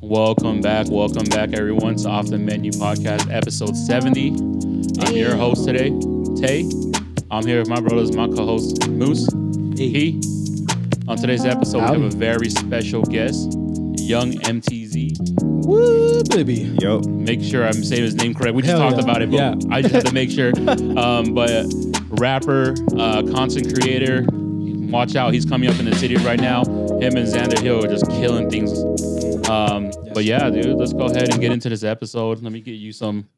Welcome back, everyone, to Off the Menu Podcast, episode 70. I'm your host today, Tay. I'm here with my brothers, my co-host, Moose. He. On today's episode, we have a very special guest, YVNG MTZ. Woo, baby. Yo. Make sure I'm saying his name correct. We just talked about it, but I just had to make sure. But rapper, content creator, watch out. He's coming up in the city right now. Him and Xander Hill are just killing things. But yeah, dude, let's go ahead and get into this episode. Let me get you some.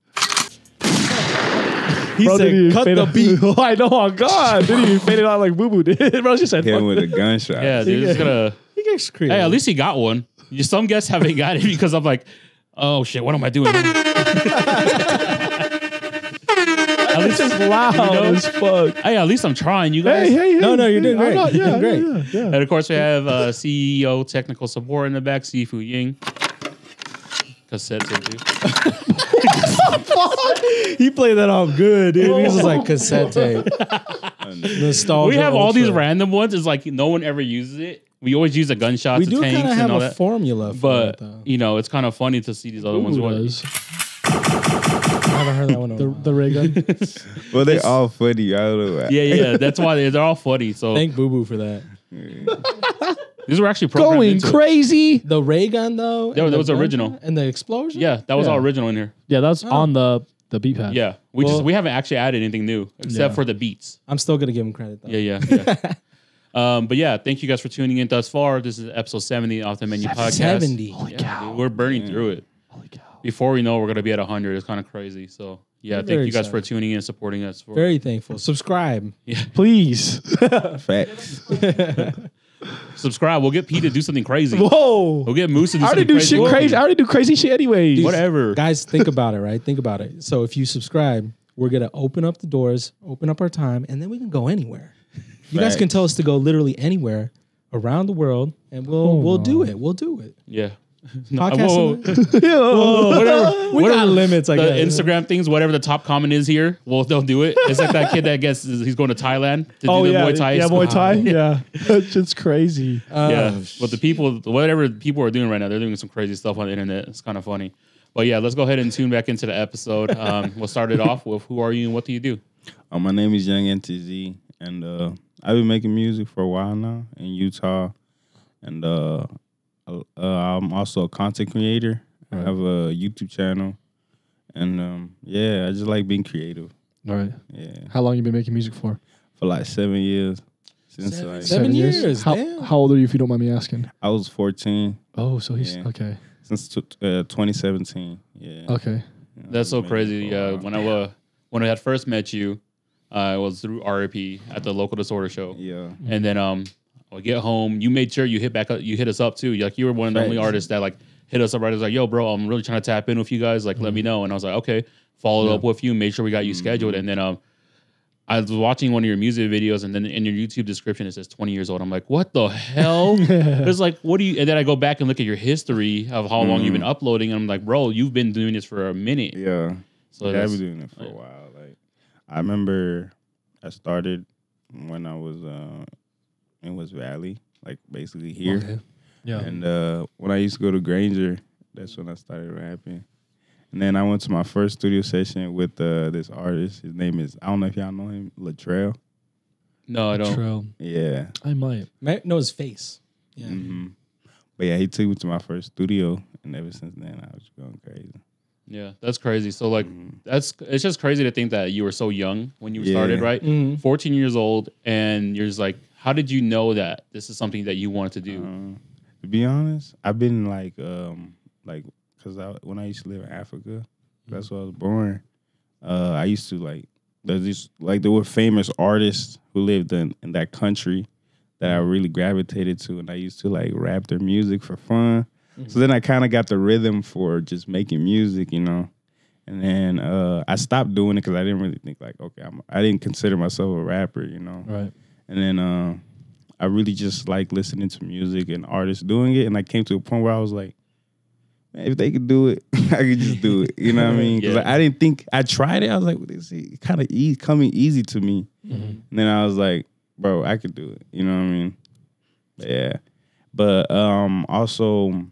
He said, cut the beat. Oh, I know, oh God. Didn't even fade it out like Boo Boo did. Bro, she said, hit him with a gunshot. Yeah, dude, it's gonna. He gets creative. Hey, at least he got one. Some guests haven't got it because I'm like, oh shit, what am I doing? At least it's loud as fuck. Hey, at least I'm trying, you guys. Hey. No, you're doing great. You're doing great. Yeah. And of course, we have CEO technical support in the back, YVNG. Cassette tape, dude. He played that off good, dude. He was just like cassette tape. Nostalgia. We have all ultra. these random ones. It's like no one ever uses it. We always use the gunshots, We the do tanks, kind of and have all a that. formula for But it, though. you know, it's kind of funny to see these other ones. I haven't heard that one in a while. The ray gun. Well, they all funny. I don't know why. Yeah. That's why they're all funny. So Thank Boo Boo for that. these were actually programmed Going into it. crazy. The ray gun, though. Yeah, and that the was original. gun, and the explosion? Yeah, that was Yeah. all original in here. Yeah, that's on the beat pad. Yeah, we haven't actually added anything new except for the beats. I'm still going to give him credit, though. Yeah. But yeah, thank you guys for tuning in thus far. This is episode 70 Off the Menu Podcast. 70. Holy Yeah, cow. dude, we're burning through it. Holy cow. Before we know, we're gonna be at 100. It's kind of crazy. So yeah, We're thank very you guys for excited. tuning in and supporting us. Very thankful. Subscribe. Please. Facts. Subscribe. We'll get Pete to do something crazy. Whoa. We'll get Moose to do I already something do shit crazy. I already do crazy shit anyways. Whatever. Guys, think about it, right? Think about it. So if you subscribe, we're going to open up the doors, open up our time, and then we can go anywhere. You guys can tell us to go literally anywhere around the world, and we'll do it. We'll do it. Yeah. Podcasting. Whatever. We got limits, I The guess. Instagram things, whatever the top comment is here, well, they'll do it. It's like that kid that gets he's going to Thailand to do the Muay Thai. Yeah, Muay Thai. Yeah. That shit's crazy. Yeah, but the people, whatever people are doing right now, they're doing some crazy stuff on the internet. It's kind of funny. But yeah, let's go ahead and tune back into the episode. We'll start it off with who are you and what do you do? My name is YVNG MTZ, and I've been making music for a while now in Utah, and I'm also a content creator. I have a YouTube channel, and I just like being creative. All right. Yeah, How long you been making music for? for like 7 years. Since like 7 years. Damn. How old are you if you don't mind me asking? I was 14, Oh, so he's Yeah. okay. since 2017. Yeah, Okay. That's so crazy. When I had first met you, it was through RP at the Local Disorder show. Yeah. And then I get home. You made sure you hit us up too. Like you were one of the only Thanks. artists that like hit us up right. It was like, yo, bro, I'm really trying to tap in with you guys. Like, let me know. And I was like, okay. Followed up with you, made sure we got you scheduled. And then I was watching one of your music videos, and then in your YouTube description it says 20 years old. I'm like, what the hell? It's like, what do you? And then I go back and look at your history of how long you've been uploading, and I'm like, bro, you've been doing this for a minute. Yeah. So I've that's- been doing it for a while. Like, I remember I started when I was in West Valley, like basically here. Okay. Yeah. And when I used to go to Granger, that's when I started rapping. And then I went to my first studio session with this artist. His name is, I don't know if y'all know him, Latrell. No, I don't. True. Yeah. I might. Might know his face. Yeah. Mm-hmm. But yeah, he took me to my first studio, and ever since then, I was going crazy. Yeah, that's crazy. So like, it's just crazy to think that you were so young when you Yeah. started, right? Mhm. 14 years old, and you're just like, how did you know that this is something that you wanted to do? To be honest, I've been like, because when I used to live in Africa, that's where I was born. I used to there were famous artists who lived in that country that I really gravitated to, and I used to like rap their music for fun. So then I kind of got the rhythm for just making music, you know. And then I stopped doing it because I didn't really think like, okay, I didn't consider myself a rapper, you know. Right. And then I really just like listening to music and artists doing it. And I came to a point where I was like, man, if they could do it, I could just do it. You know what I mean? Because I didn't think, I tried it. I was like, well, this is kind of coming easy to me. And then I was like, bro, I could do it. You know what I mean? But yeah. But also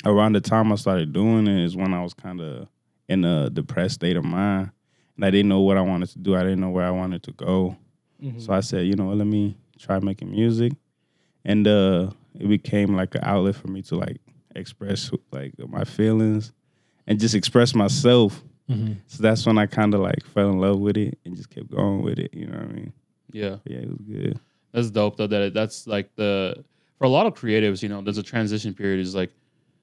around the time I started doing it is when I was kind of in a depressed state of mind. And I didn't know what I wanted to do. I didn't know where I wanted to go. Mm-hmm. So I said, you know what, let me try making music. And it became like an outlet for me to like express like my feelings and just express myself. Mm-hmm. So that's when I kind of like fell in love with it and just kept going with it. You know what I mean? Yeah. Yeah, it was good. That's dope though. That's like for a lot of creatives, you know, there's a transition period. Is like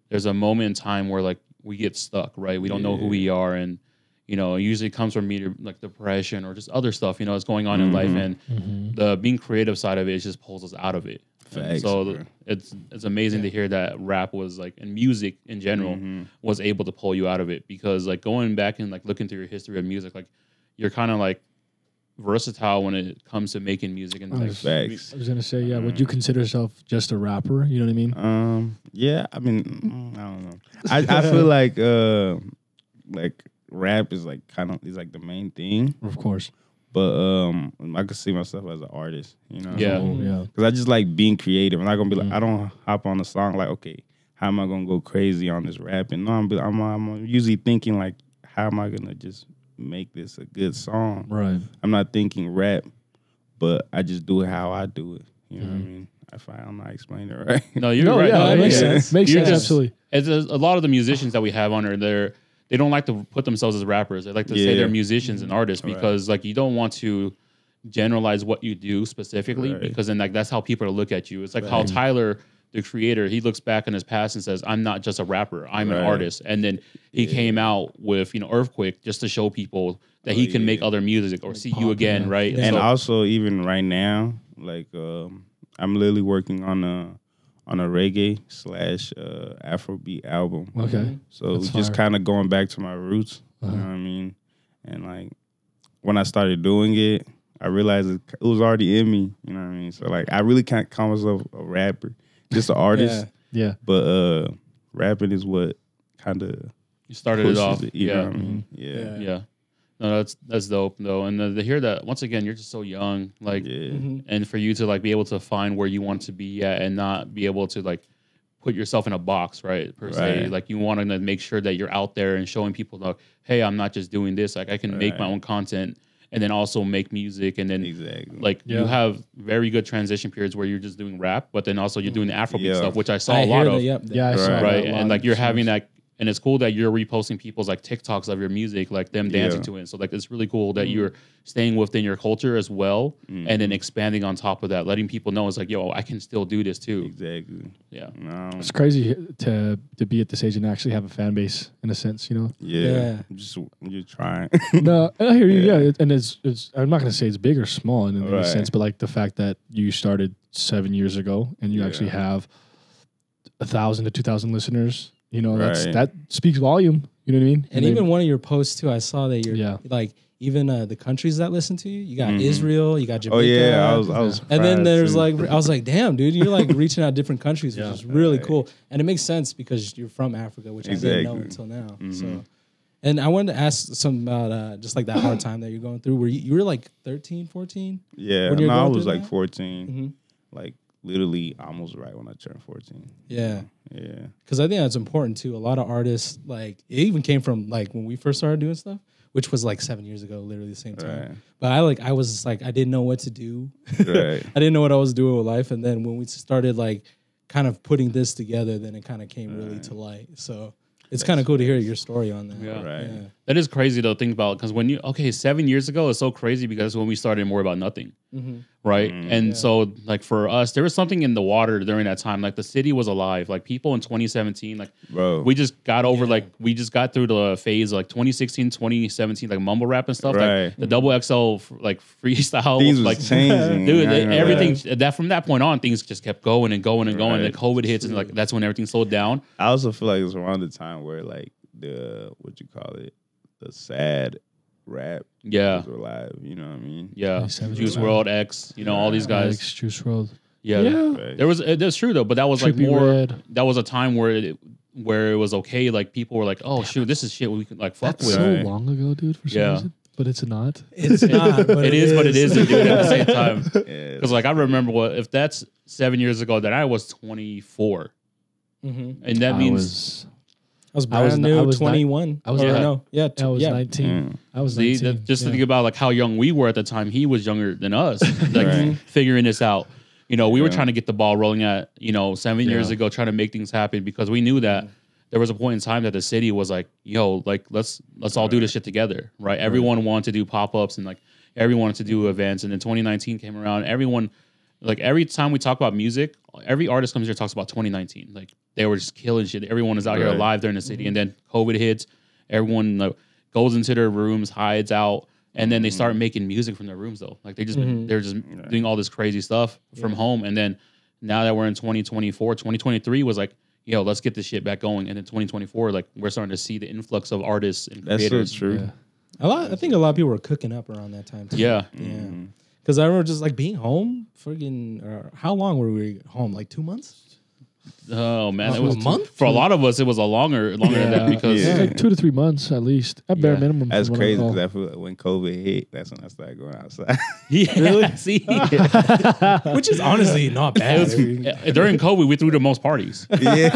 there's a moment in time where like we get stuck, right? We don't know who we are, and you know, it usually comes from like depression or just other stuff, you know, that's going on in life, and the being creative side of it just pulls us out of it. Facts, so it's amazing to hear that rap was like, and music in general was able to pull you out of it, because like going back and like looking through your history of music, like you're kind of like versatile when it comes to making music and like, facts. I was gonna say, yeah. Would you consider yourself just a rapper? You know what I mean? Yeah. I mean, I don't know. I feel like rap is like is like the main thing, Of course. but I could see myself as an artist. You know? Yeah. Yeah. Because I just like being creative. I'm not gonna be like, I don't hop on a song like, okay, how am I gonna go crazy on this rapping? No, I'm usually thinking like, how am I gonna just make this a good song? Right. I'm not thinking rap, but I just do it how I do it. You know what I mean? If I'm not explaining it right. no, you're right. Yeah, No, that makes yeah. sense. Makes You're sense. just- Absolutely. As a lot of the musicians that we have on there, they don't like to put themselves as rappers. They like to say they're musicians and artists, because like you don't want to generalize what you do specifically, because then like that's how people look at you. It's like how Tyler, the creator, he looks back on his past and says, I'm not just a rapper, I'm an artist. And then he came out with, you know, Earthquake, just to show people that he can make other music, or See You Again, right? And so, also even right now, like I'm literally working on a reggae / Afrobeat album. Okay. So That's just fire. kind of going back to my roots. You know what I mean? And like when I started doing it, I realized it was already in me. You know what I mean? So like I really can't call myself a rapper, just an artist. Yeah. But rapping is what kind of you started it off. you know what I mean? Yeah. Yeah. No, that's dope though. And to hear that, once again, you're just so young, like, and for you to like be able to find where you want to be at and not be able to like put yourself in a box, right? Per se, like you want to make sure that you're out there and showing people like, hey, I'm not just doing this. Like I can make my own content and then also make music, and then like you have very good transition periods where you're just doing rap, but then also you're doing the Afrobeat stuff, which I saw a lot of. Yeah, I saw that right, a lot and like of you're songs. having that. And it's cool that you're reposting people's like TikToks of your music, like them dancing to it. So like it's really cool that you're staying within your culture as well, and then expanding on top of that, letting people know it's like, yo, I can still do this too. Exactly. Yeah. It's crazy to be at this age and actually have a fan base in a sense, you know? Yeah. You're trying. No, I hear you. Yeah, and it's I'm not gonna say it's big or small in any Right. sense, but like the fact that you started 7 years ago and you actually have 1,000 to 2,000 listeners. You know, that speaks volume. You know what I mean? And even one of your posts too, I saw that you're like even the countries that listen to you. You got Israel, you got Jamaica. Oh yeah, I was. And then there's too. like I was like, damn, dude, you're like reaching out different countries, which is really cool. And it makes sense because you're from Africa, which I didn't know until now. So, and I wanted to ask something about just like that hard time that you're going through. Where you were like 13, 14? Yeah, when you were no, I going was through like that? 14, like literally almost right when I turned 14. Yeah. Yeah. Because I think that's important too. A lot of artists, like it even came from like when we first started doing stuff, which was like 7 years ago, literally the same time. Right. But I was like, I didn't know what to do. Right. I didn't know what I was doing with life. And then when we started like kind of putting this together, then it kind of came really to light. So it's kind of cool to hear your story on that. Yeah. Right. Yeah. That is crazy though. Think about, because when 7 years ago is so crazy, because when we started more about nothing, right? And so like for us, there was something in the water during that time. Like the city was alive. Like people in 2017, like Bro. we just got over like we just got through the phase of, like 2016, 2017, like mumble rap and stuff. Right. Like the double XL like freestyle, Things was like changing. dude, I ain't gonna everything lie. that from that point on, things just kept going and going and going. Right. And then COVID hits, and like that's when everything slowed down. I also feel like it's around the time where like the the sad rap Yeah. was alive. You know what I mean? Yeah, 27 Juice wow. WRLD, X, all these guys. Alex, Juice WRLD. Yeah, Right. there was. That's true though, but that was like Trippie more. Redd. That was a time where it was okay. Like people were like, "Oh shoot, this is shit we could like fuck That's with." so Right. long ago, dude. For some Yeah. reason. But it's not. It's not. But It is, but it isn't, dude. At the same time, Yeah. because like I remember if that's 7 years ago, then I was 24, Mhm. and that I means was I was brand n- new, I was 21. I was Or not- no, yeah, I was yeah. 19. I was see, 19. just to yeah. think about like how young we were at the time. He was younger than us, like Right. figuring this out. You know, we were Yeah. trying to get the ball rolling at 7 years Yeah. ago, trying to make things happen because we knew that there was a point in time that the city was like, yo, like let's all do this shit together, right? Everyone wanted to do pop ups and like everyone wanted to do events, and then 2019 came around. Everyone, like every time we talk about music, every artist comes here and talks about 2019. Like they were just killing shit. Everyone is out here Right. alive. They're in the city, and then COVID hits. Everyone like, goes into their rooms, hides out, and then they start making music from their rooms. Though, like they're just doing all this crazy stuff from home. And then now that we're in 2024, 2023 was like, yo, let's get this shit back going. And then 2024, like we're starting to see the influx of artists and That's so creators. true. Yeah. I think a lot of people were cooking up around that time too. Yeah. Yeah. Because I remember just like being home, how long were we home? Like 2 months? Oh man, A it was month? for a lot of us. It was longer than that because Yeah. It's like 2 to 3 months at least, at bare Yeah. minimum. That's from what I crazy recall. because I feel like when COVID hit, that's when I started going outside. yeah, see, Which is honestly not bad. during COVID we threw the most parties. yeah.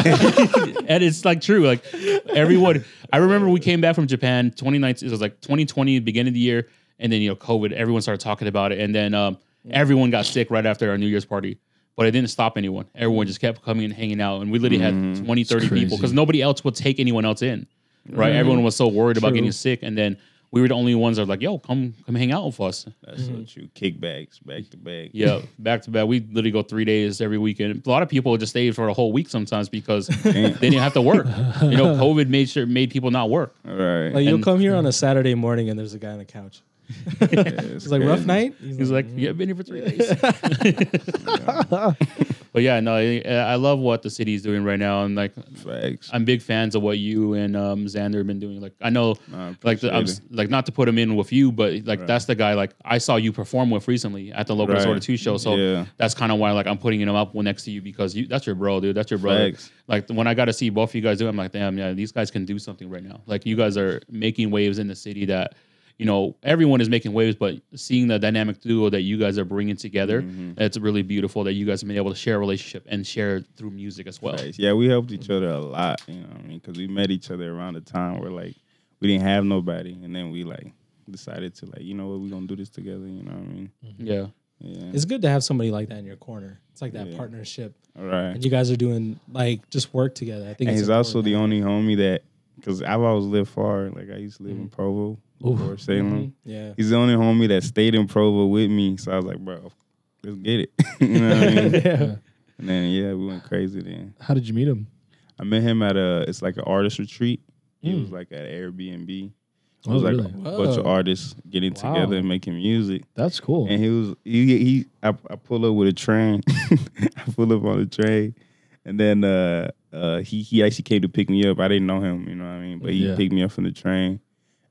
And it's like true. Like everyone, I remember we came back from Japan 2019. It was like 2020, beginning of the year, and then COVID. Everyone started talking about it, and then everyone got sick right after our New Year's party. But it didn't stop anyone. Everyone just kept coming and hanging out, and we literally had 20, 30 people crazy. because nobody else would take anyone else in. Right? Everyone was so worried about getting sick, and then we were the only ones that were like, "Yo, come hang out with us." That's so true. Kickbacks back to back. Yeah, back to back. We literally go 3 days every weekend. A lot of people just stayed for a whole week sometimes because they didn't have to work. COVID made people not work. All right. Like you'll And- come here on a Saturday morning and there's a guy on the couch. It's like rough night. He's like, "Yeah, I've been here for 3 days." But yeah, no, I love what the city's doing right now, and like Facts. I'm big fans of what you and Xander have been doing. Like I know, I like I'm appreciate it. like not to put him in with you, but like that's the guy like I saw you perform with recently at the local Right. Disorder 2 show. So Yeah. that's kind of why like I'm putting him up next to you because that's your bro, dude. That's your brother. Facts. Like when I got to see both of you guys do it, I'm like, damn, yeah, these guys can do something right now. Like you guys are making waves in the city that. Everyone is making waves, but seeing the dynamic duo that you guys are bringing together, it's really beautiful that you guys have been able to share a relationship and share through music as well. Facts. Yeah, we helped each other a lot. You know what I mean? Because we met each other around the time where like we didn't have nobody, and then we like decided to like, you know what, we're gonna do this together. You know what I mean? Yeah. Yeah. It's good to have somebody like that in your corner. It's like that Yeah. partnership. All right. And you guys are doing like just work together. I think And it's he's also the important. only homie that, because I've always lived far. Like I used to live in Provo or Salem. Yeah. He's the only homie that stayed in Provo with me. So I was like, bro, let's get it. You know what I mean? Yeah. And then we went crazy then. How did you meet him? I met him at it's like an artist retreat. It was like at Airbnb. It Oh, was like really? a bunch of artists getting Wow. together and making music. That's cool. And I pull up with a train. I pull up on the train. And then he actually came to pick me up. I didn't know him, you know what I mean? But he Yeah. picked me up from the train.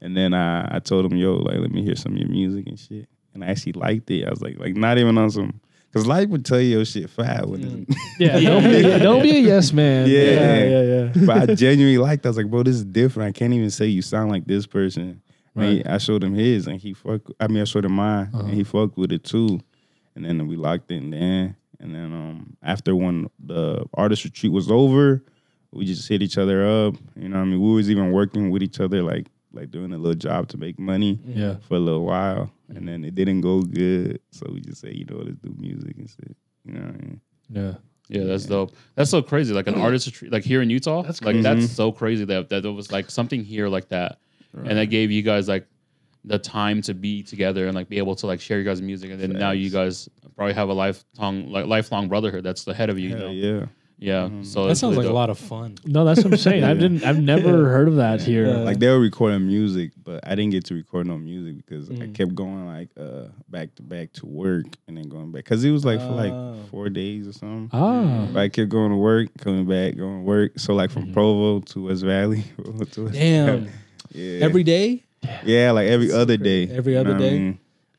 And then I told him, yo, like, let me hear some of your music and shit. And I actually liked it. I was like not even on some, because life would tell you your shit fire. When Yeah, don't be a yes man. Yeah. But I genuinely liked it. I was like, bro, this is different. I can't even say you sound like this person. Right. I showed him his, and I showed him mine, and he fucked with it too. And then we locked in there. And then after when the artist retreat was over, we just hit each other up. You know what I mean? We was even working with each other, like doing a little job to make money Yeah. for a little while. And then it didn't go good. So we just said, let's do music and shit. You know what I mean? Yeah. Yeah, that's dope. That's so crazy. Like an artist retreat, like here in Utah, that's so crazy that it was like something here like that, and that gave you guys like the time to be together and like be able to like share your guys' music, and then now you guys probably have a lifelong brotherhood that's ahead of you. Hell you know? yeah. Yeah. So That it's sounds really like a dope. lot of fun. No, that's what I'm saying. I've never heard of that here. Like they were recording music, but I didn't get to record no music because I kept going like back to back to work and then going back because it was like for like 4 days or something. Ah. But I kept going to work, coming back, going to work. So like from Provo to West Valley. to West Damn. Valley. Yeah. Every day? Yeah, like every other day. Every You know other what I day? mean?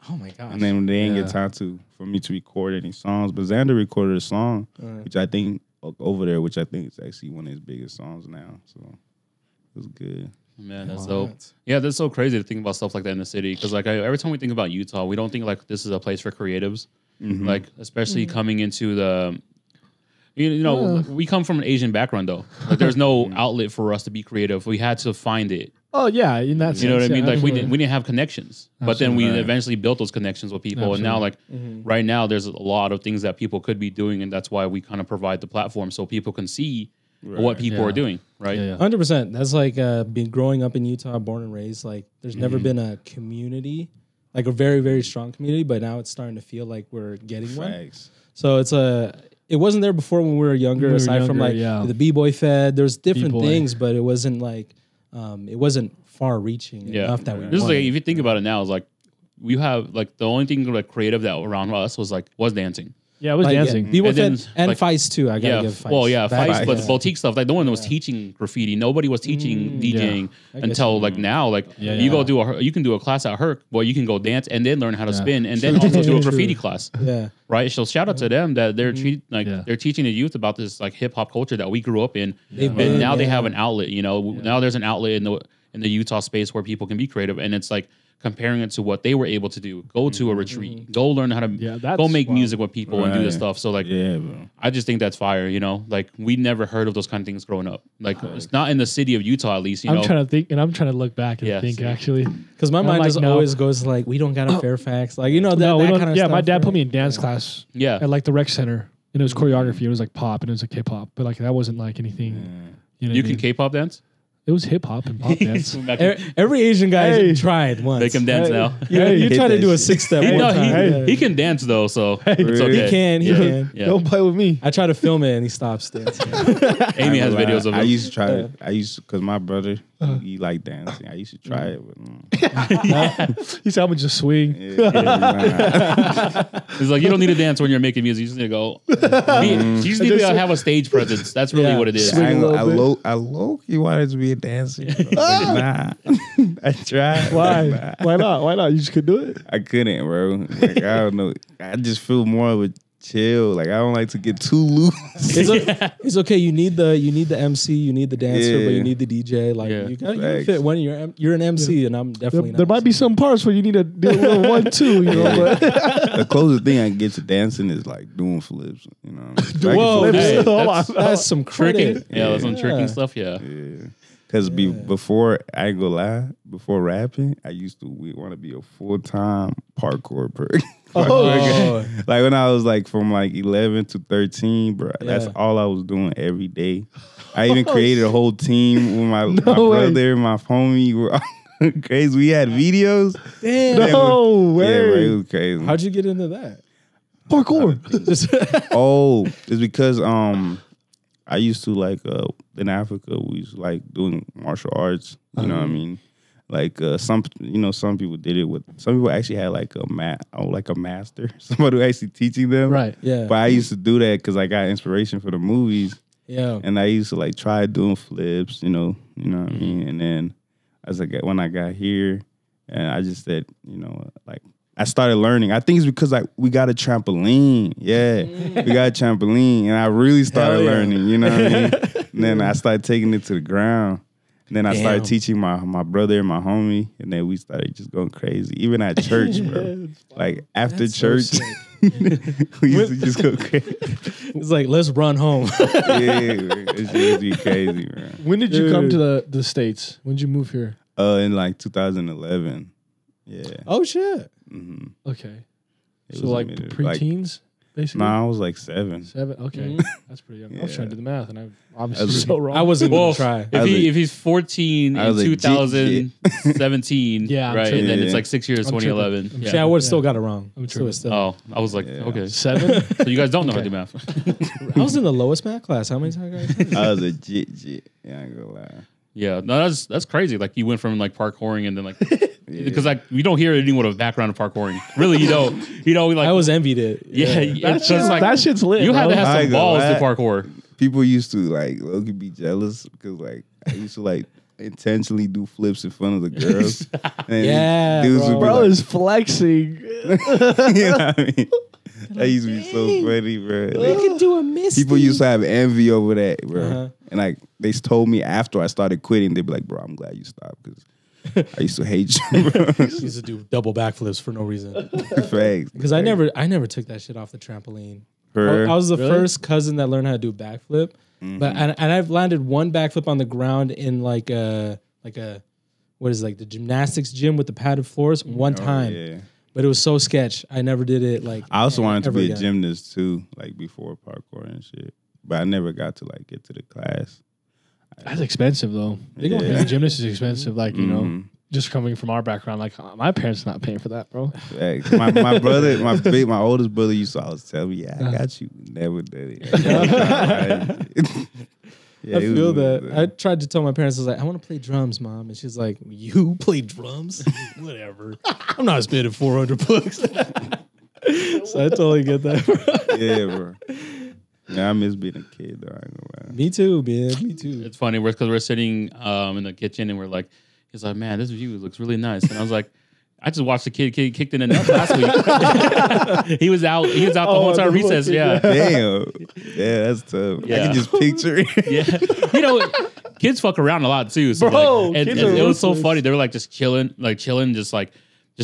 Oh my gosh. And then they didn't Yeah. get time for me to record any songs. But Xander recorded a song, which I think over there, which I think is actually one of his biggest songs now. So it was good. Man, that's dope. Yeah, that's so crazy to think about stuff like that in the city. Because like every time we think about Utah, we don't think like this is a place for creatives. Like especially coming into the, you know, we come from an Asian background though. Like there's no outlet for us to be creative. We had to find it. Oh yeah, in that sense. You know what I mean? Like absolutely. we didn't have connections, but then we eventually built those connections with people. And now like right now there's a lot of things that people could be doing, and that's why we kind of provide the platform so people can see what people are doing. Right? Yeah. 100%. That's like being growing up in Utah, born and raised. Like there's never been a community, like a very, very strong community, but now it's starting to feel like we're getting one. So it wasn't there before when we were younger, aside from like the B-Boy Fed. There's different things, but it wasn't like it wasn't far-reaching enough that we. This is like if you think about it now, it's like we have like the only thing like creative that around us was dancing. Yeah, it was dancing. Yeah, B-Boy Fed and Feist too. I gotta give Feist. Well, yeah, Feist, but boutique stuff. Like no one was teaching graffiti. Nobody was teaching DJing until like now. Like you go do you can do a class at Herc, well, you can go dance and then learn how to spin and then also do a graffiti class. Yeah. Right. So shout out to them that they're they're teaching the youth about this like hip hop culture that we grew up in. And now they have an outlet. You know, now there's an outlet in the Utah space where people can be creative, and it's like comparing it to what they were able to do. Go to a retreat. Go learn how to go make music with people and do this stuff. So like, I just think that's fire. You know, like we never heard of those kind of things growing up. Like it's not in the city of Utah, at least. You know, I'm trying to think, and I'm trying to look back and think actually, because my mind just always goes like, we don't got a Fairfax, like you know that kind of stuff. My dad put me in dance class. At like the rec center, and it was choreography. It was like pop, and it was like hip hop, but like that wasn't like anything. You can K-pop dance. It was hip hop and pop dance. Every Asian guy tried once. Make him dance now. You try to do a 6-step. He can dance though, so it's okay. He can. Yeah. Don't play with me. I try to film it and he stops dancing. Amy has videos of it. I used to try it. Because my brother, he liked dancing. I used to try it with him. He said, I'm going to just swing. He's like, you don't need to dance when you're making music. You just need to go. You just need to have a stage presence. That's really what it is. I low-key wanted to be a dancer. Nah. I tried. Why? Why not? Why not? You just couldn't do it? I couldn't, bro. Like, I don't know. I just feel more of a chill. Like I don't like to get too loose. It's okay. You need the MC, you need the dancer, but you need the DJ. Like you gotta fit when you're an MC, and I'm definitely. There might be some parts where you need to do a little 1-2. You know, but the closest thing I can get to dancing is like doing flips. You know, whoa, hey, that's some tricking. Yeah, that's some tricking stuff. Yeah. Because before, I ain't gonna lie, before rapping, I used to want to be a full-time parkour person. Like when I was like from like 11 to 13, bro, that's all I was doing every day. I even created a whole team with my brother and my homie. We're crazy. We had videos. Damn. No way. Yeah, bro, it was crazy. How'd you get into that? Parkour. It's because I used to like in Africa we used to like doing martial arts. You know what I mean? Like some people did it with. Some people actually had like a master, somebody who actually teaching them. Right. Yeah. But I used to do that because I got inspiration for the movies. Yeah. And I used to like try doing flips. You know what I mean? And then when I got here, and I just said, like. I started learning. I think it's because we got a trampoline. Yeah, we got a trampoline, and I really started learning. You know what I mean? And then I started taking it to the ground. And then I started teaching my brother and my homie, and then we started just going crazy. Even at church, bro. Like after church, we used to just go crazy. It's like, let's run home. It used to be crazy, bro. When did you come to the States? When did you move here? In like 2011. Yeah. Oh shit. Mm-hmm. Okay. So like preteens, basically? Nah, I was like 7. 7? Okay. That's pretty young. I was trying to do the math, and I obviously was so wrong. I wasn't going to try. If he's 14 in 2017, right, and then it's like 6 years, 2011. I would have still got it wrong. Oh, I was like, okay. 7? So you guys don't know how to do math. I was in the lowest math class. How many times? I was a jit. Yeah, I ain't gonna lie. Yeah, no, that's crazy. Like you went from like parkouring and then like because like we don't hear anyone with a background of parkouring. Really, you don't. Like I was envied it. Yeah, it's just like that shit's lit. You had to have some balls to parkour. People used to like low-key be jealous because like I used to like intentionally do flips in front of the girls. And yeah, dudes would be bro like, is flexing. You know what I mean? That used to be so funny, bro. They could do a misty. People used to have envy over that, bro. Uh-huh. And like they told me after I started quitting, they'd be like, "Bro, I'm glad you stopped because I used to hate you." Bro. used to do double backflips for no reason. Facts. Because I never took that shit off the trampoline. Her. I was the first cousin that learned how to do backflip, but and I've landed one backflip on the ground in like a what is it, like the gymnastics gym with the padded floors one time. Yeah. But it was so sketch. I never did it. Like I also wanted to be again. a gymnast too, like before parkour and shit. But I never got to like get to the class. That's expensive though. Yeah. Being a gymnast is expensive. Like you know, just coming from our background, like my parents not paying for that, bro. Like, my brother, my oldest brother used to always tell me, "Yeah, I got you." Never did it. Yeah, I feel that. I tried to tell my parents, I was like, I want to play drums, Mom. And she's like, you play drums? Whatever. I'm not spending $400. So I totally get that, bro. Yeah, bro. Yeah, I miss being a kid, though. I ain't gonna lie. Me too, man. Me too. It's funny because we're sitting in the kitchen and we're like, he's like, man, this view looks really nice. And I was like, I just watched the kid kicked in the nuts last week. He was out the whole time recess. Yeah. Damn. Yeah, that's tough. I Yeah. can just picture it. Yeah. You know, kids fuck around a lot too. So Bro, like, and kids are it was so ruthless. funny. They were like just chilling, just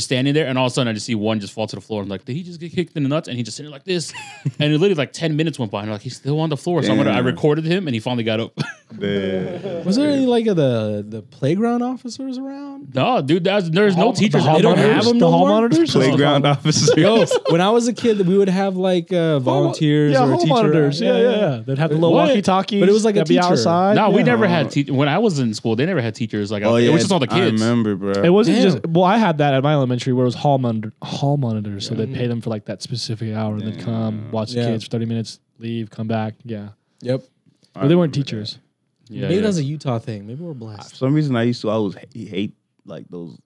standing there, and all of a sudden I just see one just fall to the floor. I'm like, did he just get kicked in the nuts? And he just sitting like this. And it literally like 10 minutes went by, and like he's still on the floor. So I Damn. recorded him, and he finally got up. Damn. Was there any like the playground officers around? No, dude, there's no teachers. They don't have them no more? monitors. Playground officer. Yo, when I was a kid, we would have like volunteers Yeah, or a home teacher. monitors. Yeah. They'd have the little What? walkie-talkies. But it was like a that'd be teacher. outside. No, we Yeah. never had when I was in school. They never had teachers. Like Oh, it yeah. was just all the I kids. remember, bro. It wasn't Damn. just. Well, I had that at my elementary where it was hall monitors. So they'd pay them for like that specific hour, and they'd come watch the Yeah. kids for 30 minutes, leave, come back. Yeah, Yep. but they weren't teachers. Yeah, Maybe yeah. that's a Utah thing. Maybe we're blessed. For some reason, I used to always hate like those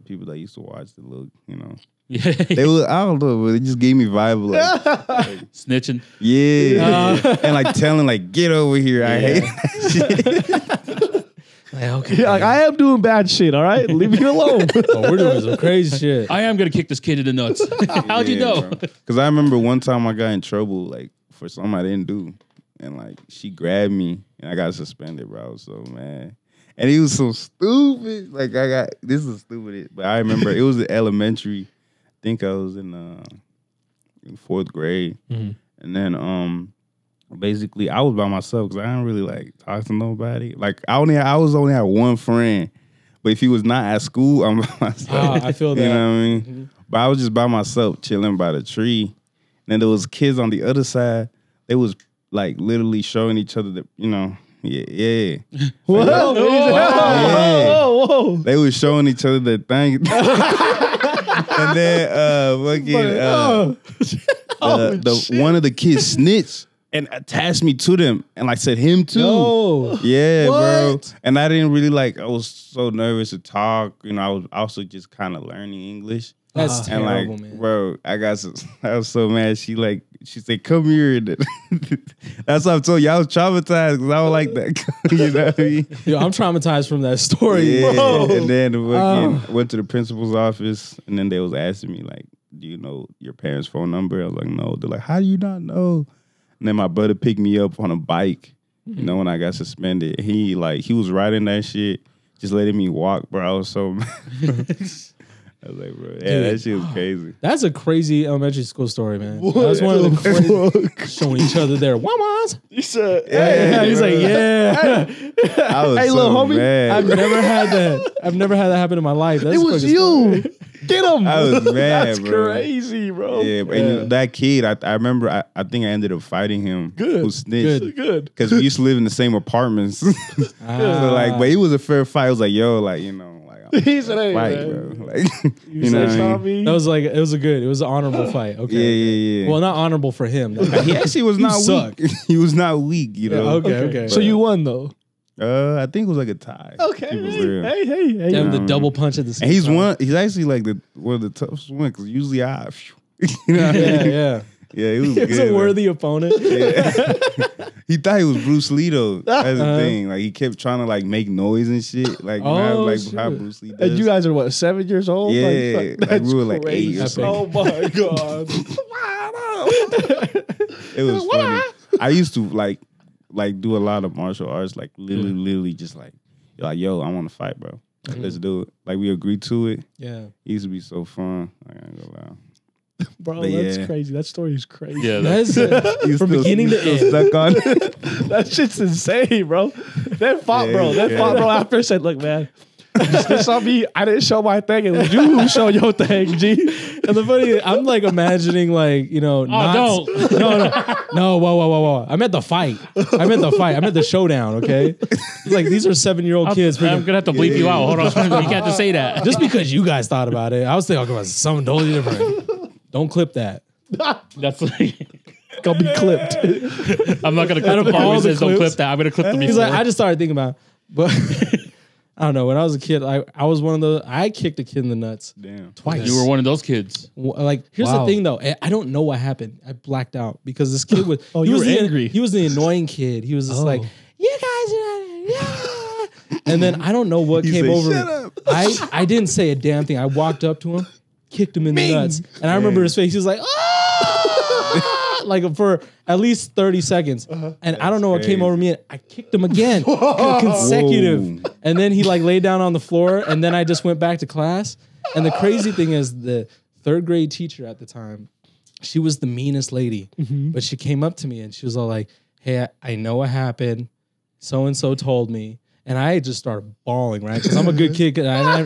people that used to watch the little, you know. Yeah. They were, I don't know, but it just gave me vibe like, Snitching. yeah. And like telling, like, get over here. I hate that shit. Like, okay. Yeah, like I am doing bad shit. All right, leave me alone. Oh, we're doing some crazy shit. I am gonna kick this kid in the nuts. How'd you know? Because I remember one time I got in trouble, like, for something I didn't do. And, like, she grabbed me, and I got suspended, bro. I was so mad. And he was so stupid. Like, this is stupid. But I remember it was in elementary. I think I was in fourth grade. Mhm. And then, basically, I was by myself because I didn't really, like, talk to nobody. Like, I was only had one friend. But if he was not at school, I'm by myself. I feel that. You know what I mean? But I was just by myself chilling by the tree. And then there was kids on the other side. They was like literally showing each other that, you know, yeah. Whoa, whoa. They was showing each other the thing. And then one of the kids snitched and attached me to them and like said him too. No. Yeah, bro. What? And I didn't really I was so nervous to talk. You know, I was also just kind of learning English. That's And terrible, like, man. bro, I was so mad. She said, "Come here." That's what I told you. I was traumatized because I don't like that. You know what I mean? Yo, I'm traumatized from that story. Yeah. Bro. And then went to the principal's office, and then they was asking me like, "Do you know your parents' phone number?" I was like, "No." They're like, "How do you not know?" And then my brother picked me up on a bike. You know, when I got suspended, he was riding that shit, just letting me walk, bro. I was so mad. I was like, bro, yeah, Dude. that shit was crazy. That's a crazy elementary school story, man. That's one of the crazy showing each other their wamas. You said, Yeah, He's like, yeah. I was Hey, so little homie, mad. I've never had that. I've never had that happen in my life. That's it was fucking you. Get him. I was mad, That's bro. crazy, bro. Yeah, but and, you know, that kid, I remember, I think I ended up fighting him. Good. Who snitched. Good. Because we used to live in the same apartments. So but it was a fair fight. I was like, yo, like, you know, like, He said, hey, fight, man. bro. Like, you know what I mean? That was like it was an honorable fight. Okay. Yeah. Well, not honorable for him. He actually was not suck. weak. He was not weak, you know. Okay. So you won, though. I think it was like a tie. Okay. Keep it real. Hey. Damn, the double punch at the same And time. he's actually like one of the toughest ones because usually you know what I mean? Yeah. Yeah, he was He was good, a worthy opponent. Yeah. He thought he was Bruce Lee though. That's the thing. Like he kept trying to like make noise and shit. Like how Bruce Lee does. And you guys are what, 7 years old? Yeah, like we were like 8 or something. Oh my god! It was funny. I used to like do a lot of martial arts. Like literally just like yo, I want to fight, bro. Like, let's do it. Like we agreed to it. Yeah. It used to be so fun. I ain't gonna lie. Bro, But that's yeah. crazy. That story is crazy. Yeah, That's from beginning to end. Stuck on. That shit's insane, bro. That fought, bro. That yeah. fought, bro. After said, look, man, this on me. I didn't show my thing. It was you who showed your thing, G. And the funny, I'm like imagining like, you know, don't. no, whoa. I meant the fight. I meant the showdown, okay? It's like these are 7-year-old kids. I'm gonna have to bleep you out. Hold on, you can't just say that. Just because you guys thought about it, I was thinking about something totally different. Don't clip that. That's like, Gonna be clipped. I'm not gonna clip the part where he says don't clip that. I'm gonna clip the He's before. like, I just started thinking about it. But I don't know. When I was a kid, I was one of those. I kicked a kid in the nuts Damn. twice. You were one of those kids. Like, here's the Wow. thing though. I don't know what happened. I blacked out because this kid was. Oh, he you was were the, angry. He was the annoying kid. He was just like, you guys are not. Yeah. And then I don't know what You came say, over "Shut me. up." I didn't say a damn thing. I walked up to him, kicked him in the nuts, and I remember his face. He was like, "Ah!" like for at least 30 seconds. And I don't know what came crazy. over me. And I kicked him again, consecutive. Whoa. And then he like laid down on the floor, and then I just went back to class. And the crazy thing is, the 3rd grade teacher at the time, she was the meanest lady, but she came up to me and she was all like, "Hey, I know what happened. So and so told me." And I just started bawling, right? Because I'm a good kid, and I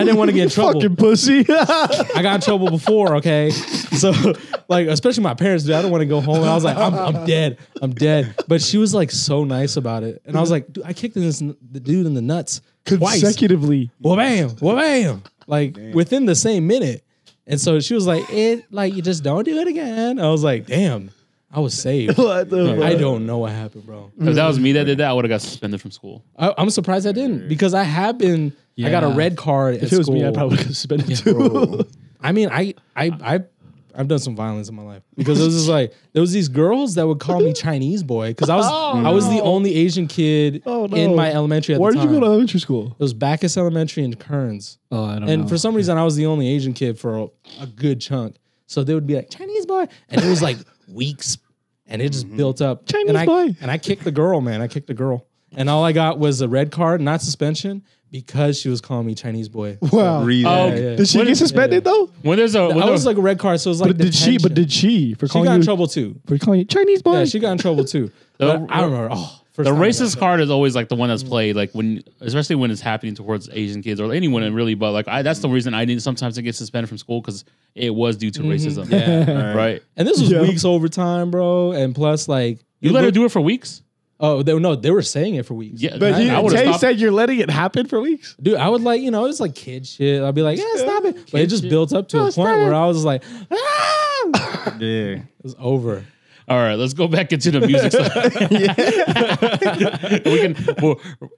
didn't want to get in trouble. Fucking pussy. I got in trouble before, okay? So, like, especially my parents, dude, I don't want to go home. And I was like, I'm dead. But she was, like, so nice about it. And I was like, dude, I kicked the dude in the nuts twice. Consecutively. Well, bam. Like, within the same minute. And so she was like, you just don't do it again. I was like, damn, I was saved. What the I don't know what happened, bro. If that was me that did that, I would have got suspended from school. I'm surprised I didn't, because I have been, I got a red card at If it was school. me, I probably would have suspended too. Bro. I mean, I've done some violence in my life, because it was just like there was these girls that would call me Chinese boy, because I was the only Asian kid in my elementary at Where the did time. you go to elementary school? It was Bacchus Elementary in Kearns, Oh, I don't know. and for some reason I was the only Asian kid for a good chunk. So they would be like Chinese boy, and it was like weeks, and it just built up. Chinese and boy. And I kicked the girl, man. I kicked the girl, and all I got was a red card, not suspension, because she was calling me Chinese boy. Wow. Reason. Oh, yeah. Did she get suspended though? When there's a, I was like a red card, so it was like But did she? detention. For She calling got you in trouble too. for calling you Chinese boy? Yeah, she got in trouble too. But I don't remember. the racist card is always like the one that's played, like when, especially when it's happening towards Asian kids or anyone really. But like that's the reason I didn't sometimes get suspended from school, because it was due to racism. Yeah. Right. And this was Yeah. weeks overtime, bro. And plus, like, You let her do it for weeks? Oh, they were saying it for weeks. Yeah, But I would've Tay stopped. said you're letting it happen for weeks. Dude, I would like, it was like kid shit. I'd be like, yeah, stop it. But it just built up to a point where I was like, ah! Yeah. It was over. All right, let's go back into the music stuff.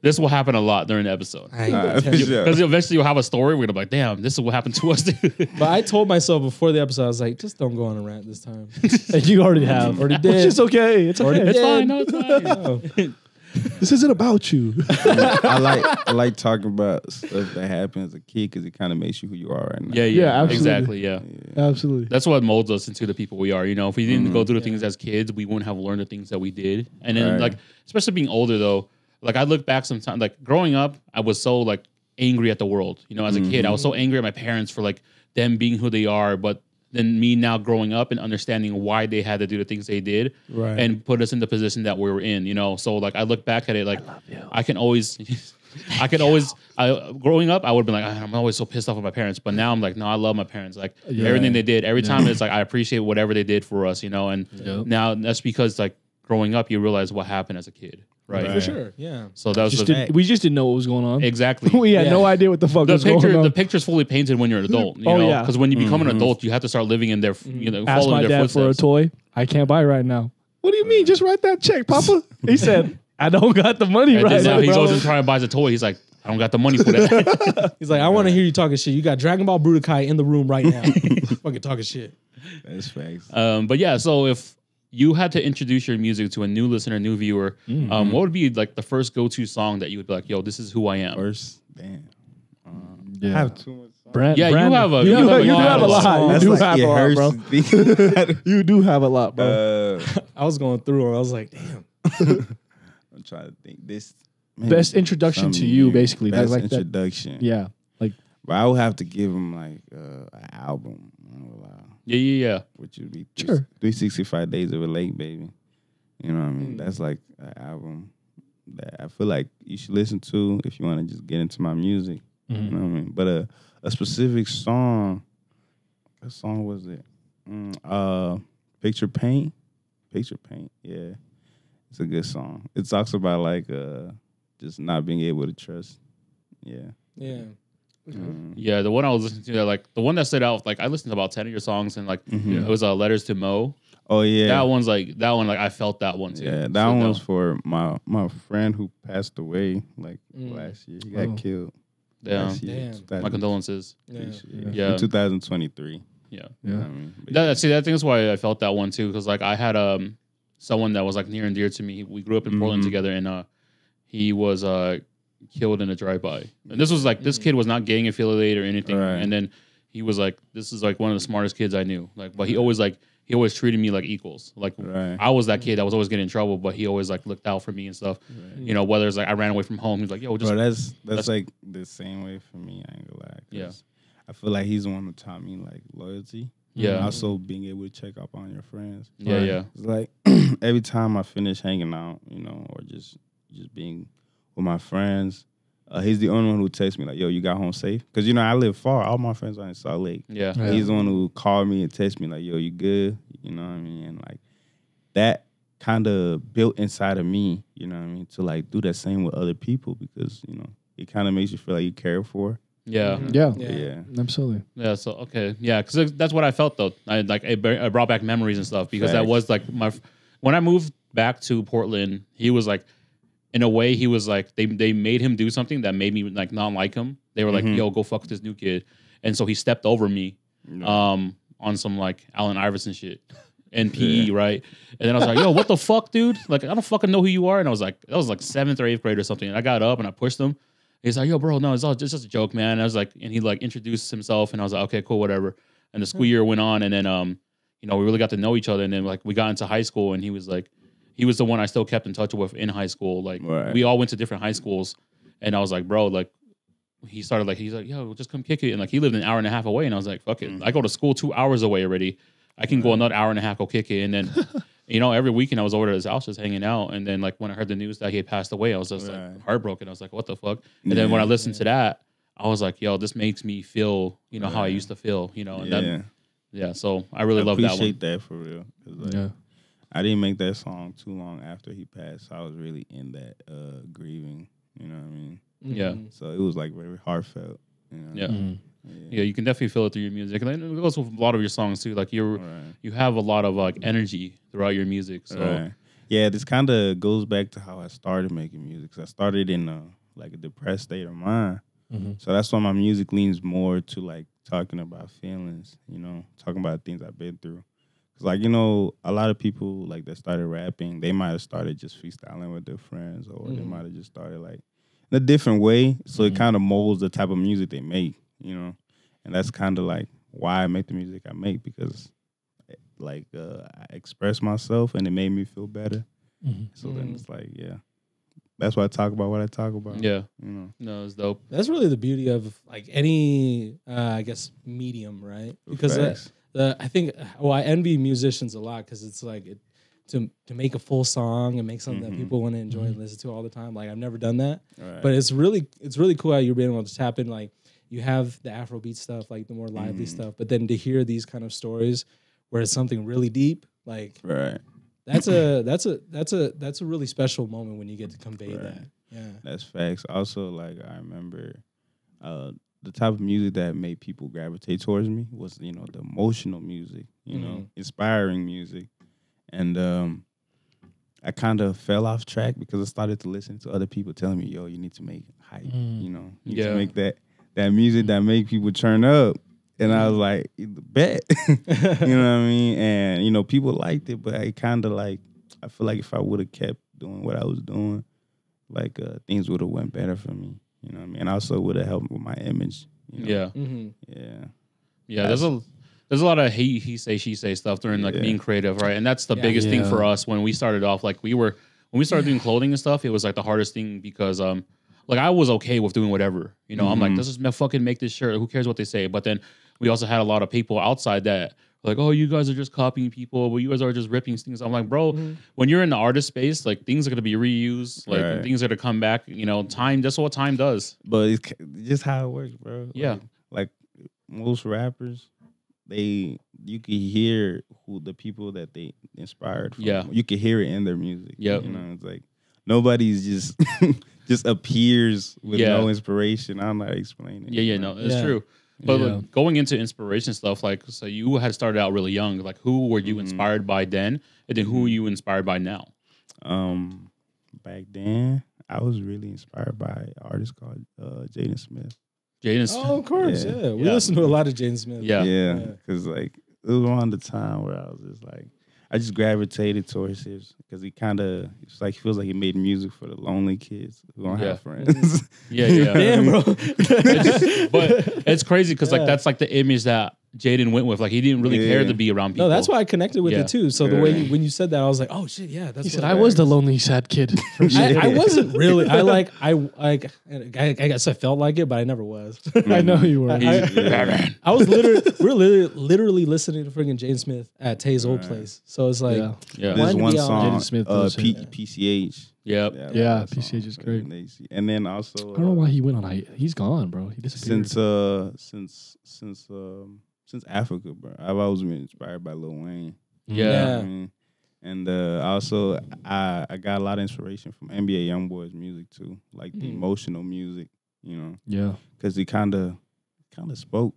This will happen a lot during the episode. I ain't gonna tell you. Yeah. Because eventually you'll have a story. We're gonna be like, damn, this is what happened to us. But I told myself before the episode, I was like, just don't go on a rant this time. And you already have. Already It's did. just okay. It's okay. Already It's did. fine. No, it's fine. No. This isn't about you. I like talking about stuff that happened as a kid, because it kind of makes you who you are right now. Yeah, Yeah, absolutely. exactly. Yeah. Absolutely. That's what molds us into the people we are. If we didn't go through the things as kids, we wouldn't have learned the things that we did. And then, Right. like, especially being older, though, like, I look back sometimes, like, growing up, I was so, like, angry at the world. As a kid, I was so angry at my parents for, like, them being who they are. But then me now growing up and understanding why they had to do the things they did, Right. and put us in the position that we were in, So, like, I look back at it, like, I can always... growing up, I would have been like, I'm always so pissed off at my parents. But now I'm like, no, I love my parents. Like, everything they did, every time it's like, I appreciate whatever they did for us, And now that's because, like, growing up, you realize what happened as a kid, right? For sure. Yeah. So that was We just didn't know what was going on. exactly. We had Yeah. no idea what the fuck was going on. The picture's fully painted when you're an adult, Oh, yeah. Because when you become an adult, you have to start living in their, Ask following my their dad footsteps. for a toy. I can't buy right now. What do you mean? Just write that check, Papa. He said, I don't got the money And right then now now, he bro. goes and tries and buys a toy. He's like, I don't got the money for that. He's like, I want to hear you talking shit. You got Dragon Ball Budokai in the room right now. Fucking talking shit. That's facts. But yeah, so if you had to introduce your music to a new listener, new viewer, what would be like the first go-to song that you would be like, yo, this is who I am? First, damn. I Yeah. have too much. Brand, Yeah, Brand- you have a you do have a lot. lot. You do have a lot, hurts bro. to think. You do have a lot, bro. I was going through them. I was like, damn. I'm trying to think. This man, Best introduction to something you, new. basically. Best Like that. introduction. Yeah, like But I would have to give him like an album. I don't know, Yeah. which would be Sure. 365 Days of a Lake, baby. You know what I mean? That's like an album that I feel like you should listen to if you want to just get into my music. You know what I mean? But a specific song, what song was it? Picture Paint. Picture Paint, yeah. It's a good song. It talks about like just not being able to trust. Yeah. Yeah. Yeah, the one I was listening to, like the one that stood out, like I listened to about 10 of your songs and like it was Letters to Mo. Oh yeah. That one, like I felt that one too. Yeah, that So, one no. was for my friend who passed away like last year. He got killed. Damn. Last year, Damn. My condolences. Yeah. Yeah. In 2023. Yeah. You know what I mean? But That thing is why I felt that one too, because like I had someone that was like near and dear to me. We grew up in Portland together, and he was killed in a drive-by. And this was like this kid was not gang affiliated or anything. Right. And then he was like, this is like one of the smartest kids I knew. Like, but he always treated me like equals. Like Right. I was that kid that was always getting in trouble, but he always like looked out for me and stuff. You know, whether it's like I ran away from home, he's like, yo, just Bro, that's like the same way for me. I ain't gonna lie. 'Cause Yeah. I feel like he's the one who taught me like loyalty. Yeah. And also being able to check up on your friends. Yeah, yeah. It's like every time I finish hanging out, you know, or just being with my friends, he's the only one who texts me like, "Yo, you got home safe?" Because you know I live far. All my friends are in Salt Lake. Yeah. Yeah. He's the one who called me and texted me like, "Yo, you good?" You know what I mean? And like that kind of built inside of me, you know what I mean, to like do that same with other people because you know it kind of makes you feel like you care for. Yeah. yeah, Yeah. absolutely. Yeah, so okay, yeah, because that's what I felt though. I brought back memories and stuff because that Facts. was like when I moved back to Portland. He was like, in a way, he was like they made him do something that made me like not like him. They were like, "Yo, go fuck with this new kid," and so he stepped over me, on some like Allen Iverson shit. And PE, right? And then I was like, "Yo, what the fuck, dude? Like, I don't fucking know who you are." And I was like, that was like 7th or 8th grade or something. And I got up and I pushed him. He's like, "Yo, bro, no, it's just a joke, man." And I was like, and he like introduced himself, and I was like, "Okay, cool, whatever." And the school year went on, and then you know, we really got to know each other. And then like we got into high school, and he was the one I still kept in touch with in high school. Like Right. we all went to different high schools, and I was like, "Bro, like." He's like, "Yo, just come kick it." And like he lived an hour and a half away, and I was like, "Fuck it, I go to school 2 hours away already. I can go another hour and a half, go kick it." And then, you know, every weekend I was over to his house just hanging out. And then like when I heard the news that he had passed away, I was just like heartbroken. I was like, "What the fuck?" And then when I listened to that, I was like, "Yo, this makes me feel, you know, how I used to feel, you know." And Yeah. yeah, so I really I love that one. appreciate that for real. 'Cause, like, Yeah, I didn't make that song too long after he passed. I was really in that grieving. You know what I mean? Yeah, So it was like very heartfelt. You know? yeah. Yeah, you can definitely feel it through your music, and it goes with a lot of your songs too. Like you have a lot of like energy throughout your music. So Right. Yeah, this kind of goes back to how I started making music. 'Cause I started in like a depressed state of mind. So that's why my music leans more to like talking about feelings, you know, talking about things I've been through. Cause like, you know, a lot of people like that started rapping, they might have started just freestyling with their friends, or they might have just started like in a different way. So it kind of molds the type of music they make, you know. And that's kind of like why I make the music I make, because like I express myself and it made me feel better. So then it's like, yeah, that's why I talk about what I talk about. yeah, You know, no, it's dope. That's really the beauty of like any, I guess, medium, right? Because Facts. I think, well, I envy musicians a lot because it's like to make a full song and make something that people want to enjoy and listen to all the time. Like I've never done that, Right. but it's really cool how you're being able to tap in. Like you have the Afrobeat stuff, like the more lively stuff, but then to hear these kind of stories where it's something really deep, like Right. that's a really special moment when you get to convey that. Yeah. That's facts. Also, like I remember the type of music that made people gravitate towards me was, you know, the emotional music, you know, inspiring music. And I kind of fell off track because I started to listen to other people telling me, "Yo, you need to make hype. You know, you need to make that music that make people turn up." And I was like, "Bet," you know what I mean? And you know, people liked it, but I kind of like, I feel like if I would have kept doing what I was doing, like things would have went better for me. You know what I mean? And also would have helped with my image. You know? Yeah. There's a lot of he say she say stuff during like being creative, right? And that's the biggest thing for us when we started off. Like when we started doing clothing and stuff, it was like the hardest thing because like I was okay with doing whatever, you know. I'm like, let's just fucking make this shirt. Who cares what they say? But then we also had a lot of people outside that were like, oh, you guys are just copying people. Well, you guys are just ripping things. I'm like, bro, when you're in the artist space, like things are gonna be reused, like things are gonna come back. You know, time. That's what time does. But it's just how it works, bro. Yeah, like most rappers. You can hear who the people that they inspired from. Yeah. You can hear it in their music. Yeah. You know, it's like nobody's just just appears with no inspiration. I don't know how to explain it. Yeah, no, it's true. But like, going into inspiration stuff, like, so you had started out really young. Like, who were you inspired by then? And then who are you inspired by now? Back then, I was really inspired by an artist called Jaden Smith. Jaden Smith. Oh, of course, yeah. We listen to a lot of Jaden Smith. Yeah, because like it was around the time where I was just like, I just gravitated towards his because he kind of it's like he feels like he made music for the lonely kids who don't have friends. Damn, bro. But it's crazy because like that's like the image that Jaden went with. Like he didn't really care to be around people. No, that's why I connected with it too. So the way when you said that, I was like, oh shit, yeah. That's he said I was the lonely sad kid. I wasn't really. I guess I felt like it, but I never was. I know you were. I was literally listening to freaking Jaden Smith at Tay's old place. So it's like, there's one song, Jaden Smith, PCH. Yep. Yeah, PCH is great. And then also, I don't know why he went on. He's gone, bro. He disappeared. Since Africa, bro, I've always been inspired by Lil Wayne. Yeah. I mean? And also, I got a lot of inspiration from NBA YoungBoy's music too, like the emotional music, you know. Yeah. Because he kind of spoke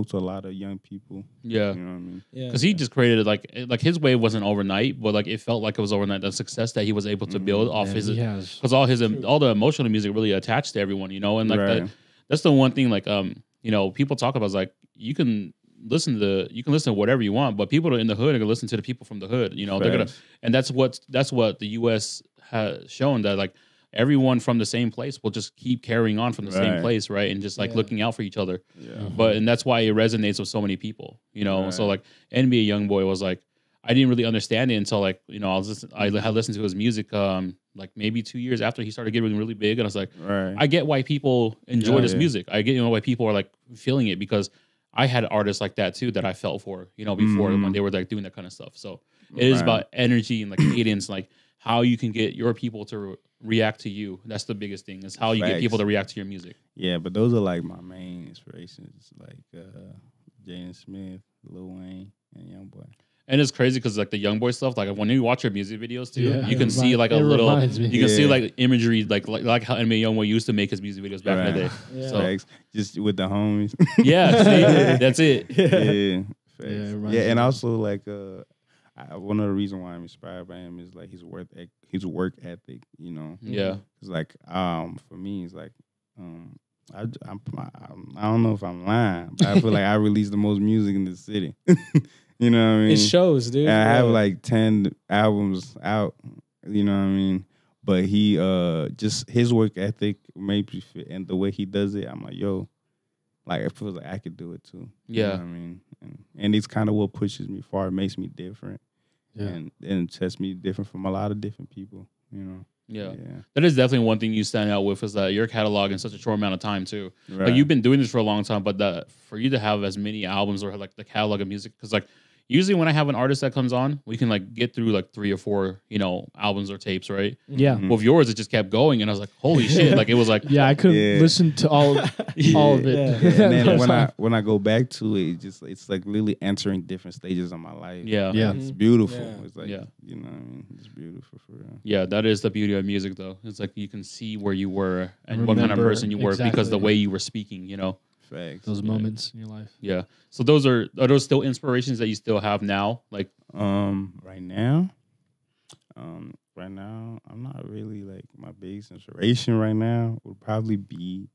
to a lot of young people. Yeah. You know what I mean? Yeah. Because he just created like his wave wasn't overnight, but like it felt like it was overnight. The success that he was able to build off his, because all the emotional music really attached to everyone, you know, and like that's the one thing like you know, people talk about is like you can listen to whatever you want, but people in the hood are gonna listen to the people from the hood. You know, they're gonna, and that's what the U.S. has shown, that like everyone from the same place will just keep carrying on from the same place, right? And just like looking out for each other. Yeah. But and that's why it resonates with so many people. You know, so like NBA YoungBoy was like, I didn't really understand it until like, you know, I had listened to his music like maybe 2 years after he started getting really big, and I was like, I get why people enjoy this music. I get, you know, why people are like feeling it, because I had artists like that too that I felt for, you know, before when they were like doing that kind of stuff. So it is about energy and like cadence, like how you can get your people to react to you. That's the biggest thing, is how you get people to react to your music. Yeah, but those are like my main inspirations, like Jaden Smith, Lil Wayne, and YoungBoy. And it's crazy because like the YoungBoy stuff, like when you watch your music videos too, you can see like a little, you can see like imagery, like how NBA YoungBoy used to make his music videos back in the day. Yeah. So just with the homies. See, that's it. Yeah, and also like one of the reasons why I'm inspired by him is like his work ethic. You know. Yeah. It's like for me, it's like I don't know if I'm lying, but I feel like I release the most music in the city. You know what I mean? It shows, dude. And I have like 10 albums out. You know what I mean? But he just his work ethic made me fit, and the way he does it, I'm like, yo, like it feels like I could do it too. Yeah. You know what I mean? And it's kind of what pushes me far, makes me different. Yeah. And sets me different from a lot of different people, you know. Yeah. That is definitely one thing you stand out with, is that your catalog in such a short amount of time too. Right. Like you've been doing this for a long time, but for you to have as many albums or like the catalog of music, because like usually when I have an artist that comes on, we can like get through like 3 or 4, you know, albums or tapes, right? Yeah. Mm-hmm. With yours, it just kept going, and I was like, holy shit! Like it was like, I couldn't listen to all of it. Yeah. And then when I go back to it, it's like literally entering different stages of my life. Yeah. It's beautiful. Yeah. It's like you know what I mean? It's beautiful for real. Yeah, that is the beauty of music, though. It's like you can see where you were and what kind of person you were because the way you were speaking, you know. Facts. Those moments in your life. Yeah. So those are those still inspirations that you still have now? Like right now, right now, I'm not really like my biggest inspiration right now would probably be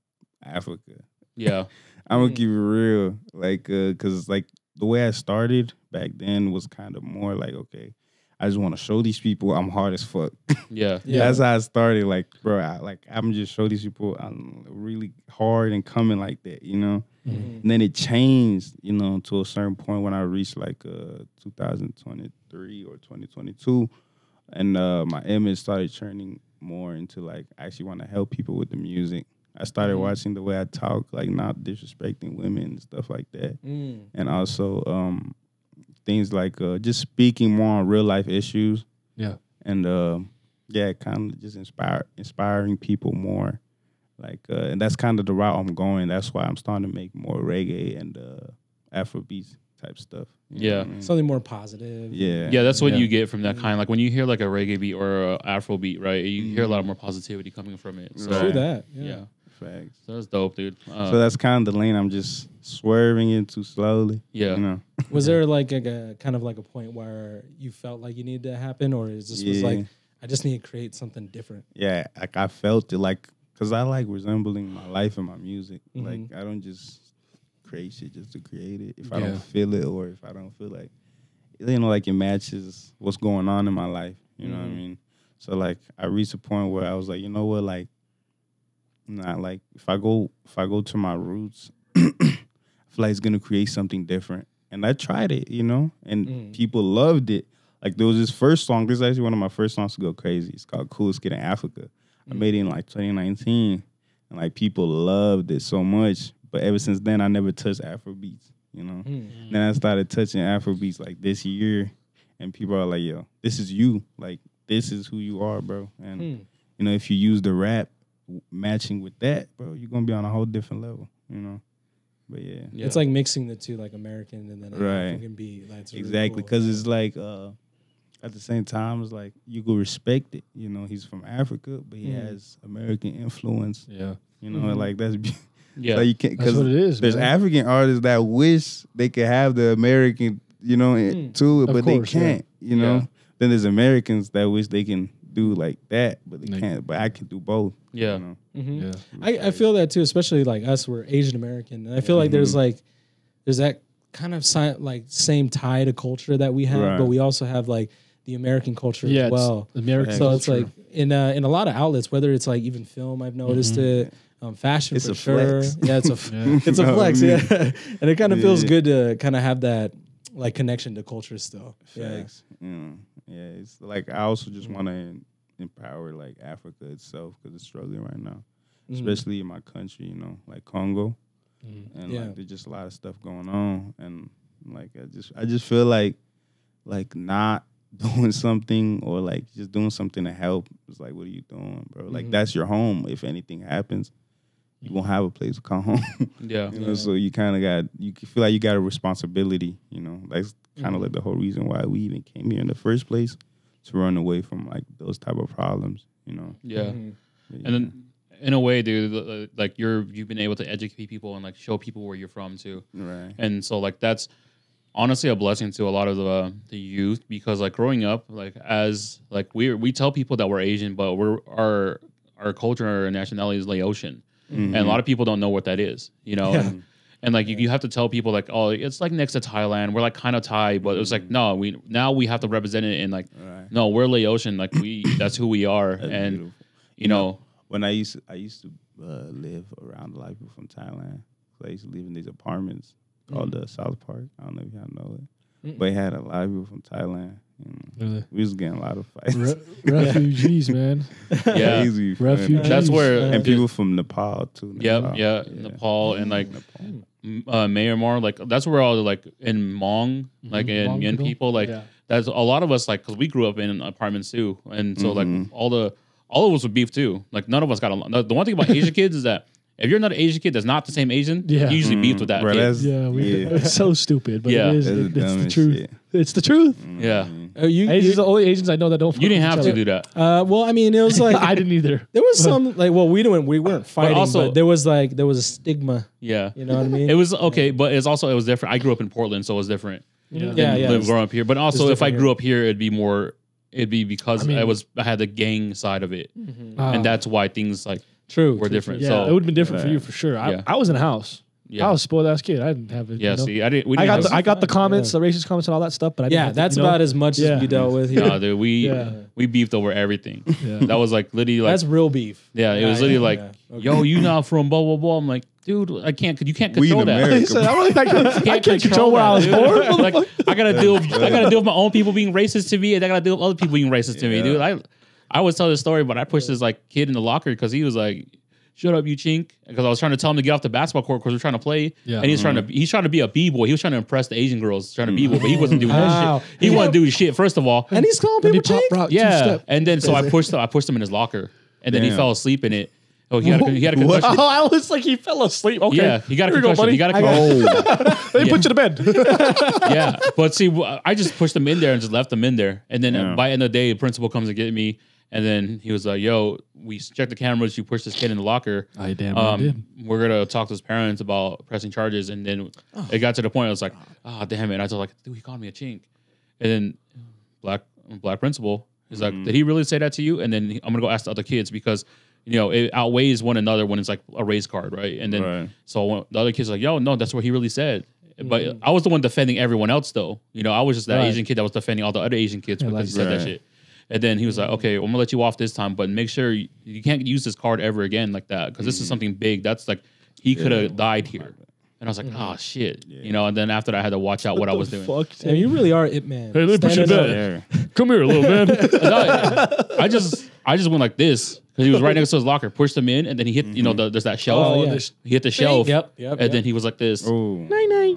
Africa. Yeah. I'm gonna keep it real, like, cause like the way I started back then was kind of more like, okay, I just want to show these people I'm hard as fuck. Yeah. That's how I started. Like, bro, I'm just show these people I'm really hard and coming like that, you know. Mm-hmm. And then it changed, you know, to a certain point when I reached like 2023 or 2022, and my image started turning more into like I actually want to help people with the music. I started watching the way I talk, like not disrespecting women and stuff like that, and also things like just speaking more on real life issues. Yeah, and kind of just inspiring people more. Like, and that's kind of the route I'm going. That's why I'm starting to make more reggae and Afrobeats type stuff. You know what I mean? Something more positive. Yeah. Yeah, that's what you get from that kind. Like when you hear like a reggae beat or a Afro beat, right? You hear a lot more positivity coming from it. So, True that. yeah. Facts. So that's dope, dude. So that's kind of the lane I'm just swerving into slowly. Yeah. You know? Was there like a kind of like a point where you felt like you needed to happen, or is this was like I just need to create something different? Yeah, like I felt it, like, because I like resembling my life and my music. Like, I don't just create shit just to create it. If I don't feel it, or if I don't feel like, you know, like it matches what's going on in my life. You know what I mean? So like I reached a point where I was like, you know what, like, nah, like if I go to my roots, I feel like it's gonna create something different. And I tried it, you know, and people loved it. Like there was this first song. This is actually one of my first songs to go crazy. It's called "Coolest Kid in Africa." I made it in like 2019, and like people loved it so much. But ever since then, I never touched Afrobeats, you know. Then I started touching Afrobeats like this year, and people are like, "Yo, this is you. Like this is who you are, bro." And you know, if you use the rap matching with that, bro, you're gonna be on a whole different level, you know. But yeah, It's like mixing the two, like American and then Right. African beat. That's really exactly, cool. because it's like at the same time, it's like you go respect it. You know, he's from Africa, but he has American influence. yeah. You know, and like that's Yeah. like you can't, That's what it is. there's man. African artists that wish they could have the American, you know, to it, Of but course, they can't. You know, Yeah. then there's Americans that wish they can do like that, but they Like- can't. But I can do both. Yeah. You know? Yeah. I feel that too, especially like us, we're Asian American, and I feel like there's that kind of like same tie to culture that we have, Right. but we also have like the American culture Yeah, as well. it's American So it's culture. like in a lot of outlets, whether it's like even film, I've noticed it, fashion It's for a sure. flex. Yeah, it's a it's a You know flex. what I mean? Yeah, and it kind of feels Yeah. good to kind of have that like connection to culture still. Yeah. Facts. Yeah, it's like I also just want to empower like Africa itself because it's struggling right now, especially in my country. You know, like Congo, and Yeah. like there's just a lot of stuff going on, and like I just feel like not doing something or like just doing something to help. It's like, what are you doing, bro? Like that's your home. If anything happens, you won't have a place to come home. Yeah. You know, so you kind of you feel like you got a responsibility, you know. That's kind of like the whole reason why we even came here in the first place, to run away from like those type of problems, you know. Yeah. But, And then in a way, dude, like you've been able to educate people and like show people where you're from too. right. And so like that's honestly a blessing to a lot of the youth, because like growing up, like as like we tell people that we're Asian, but our culture and our nationality is Laotian. And a lot of people don't know what that is, you know. Yeah. And like you have to tell people like, oh, it's like next to Thailand. We're like kind of Thai, but it's like no, we have to represent it, and like Right. no, we're Laotian. Like that's who we are. That's And beautiful. you know, When I used to live around a lot of people from Thailand. So I used to live in these apartments called the South Park. I don't know if y'all know it, but it had a lot of people from Thailand. Really? We was getting a lot of fights. Refugees, man. yeah, Crazy, man. Refugees. that's where And people from Nepal too. yeah, Nepal and like Myanmar, like that's where all the like in Hmong, like in Hmong Mien people, like Yeah. that's a lot of us, like because we grew up in apartments too, and so like all of us would beef too. Like none of us got along. The one thing about Asian kids is that if you're not an Asian kid that's not the same Asian, Yeah. you usually beef with that Bro, kid. that's- Yeah, it's so stupid, but Yeah. it is. That's the It's the dumbest truth. shit. It's the truth. Yeah, You Asians, the only Asians I know that don't. you didn't fuck have with to each do that. well, I mean, it was like other. I didn't either. there was some like we weren't fighting, also- but there was a stigma. Yeah, You know what I mean? it was okay, but it was different. I grew up in Portland, so it was different. yeah. Growing up here. But also, if I different grew up here, it'd be more it'd be because I had the gang side of it, and that's why things like were different. Yeah, so it would have been different for you for sure. I was in a house. Yeah. I was a spoiled ass kid. I didn't have it. Yeah, see, I didn't. I got the comments, the racist comments, and all that stuff. But I didn't have that's about as much as we dealt with. Nah, dude, we beefed over everything. Yeah. That was like literally like That's real beef. Yeah, it was literally like, yo, you not from blah blah blah. I'm like, dude, I can't. You can't control that. America, Said, I can't control where I was born. Like, I gotta deal with my own people being racist to me, and I gotta deal with other people being racist to me, dude. I always tell this story, but I pushed this like kid in the locker because he was like, "Shut up, you chink," because I was trying to tell him to get off the basketball court because we're trying to play, and he's trying to be a b-boy. He was trying to impress the Asian girls, trying to b-boy, but he wasn't doing that shit. He wasn't doing shit. First of all, And he's calling people chink. yeah, and then so I pushed him in his locker, and then he fell asleep in it. Oh, he had a concussion. Oh, I was like, he fell asleep. Okay, Yeah, he got a Here you go, concussion. buddy. He got a concussion. They put you to bed. Yeah, but see, I just pushed him in there and just left him in there, and then by the end of the day, the principal comes to get me. And then he was like, "Yo, we checked the cameras. You pushed this kid in the locker. I did. We're gonna talk to his parents about pressing charges." And then it got to the point I was like, "Ah, damn it!" And I was like, "Dude, he called me a chink." And then black principal is like, "Did he really say that to you?" And then I'm gonna go ask the other kids because it outweighs one another when it's like a race card, right? And then so when the other kids are like, "Yo, no, that's what he really said." But I was the one defending everyone else, though. I was just that Asian kid that was defending all the other Asian kids because he said that shit. And then he was like, "Okay, I'm gonna let you off this time, but make sure you can't use this card ever again like that because this is something big. That's like he could have died here." And I was like, "Oh shit," And then after that, I had to watch out what I was doing. And you really are it man. Hey, let me push you back. Come here, little man. I just went like this because he was right next to his locker, pushed him in, and then he hit. There's that shelf. Oh, yeah. He hit the shelf. Yep. And then he was like this. Oh,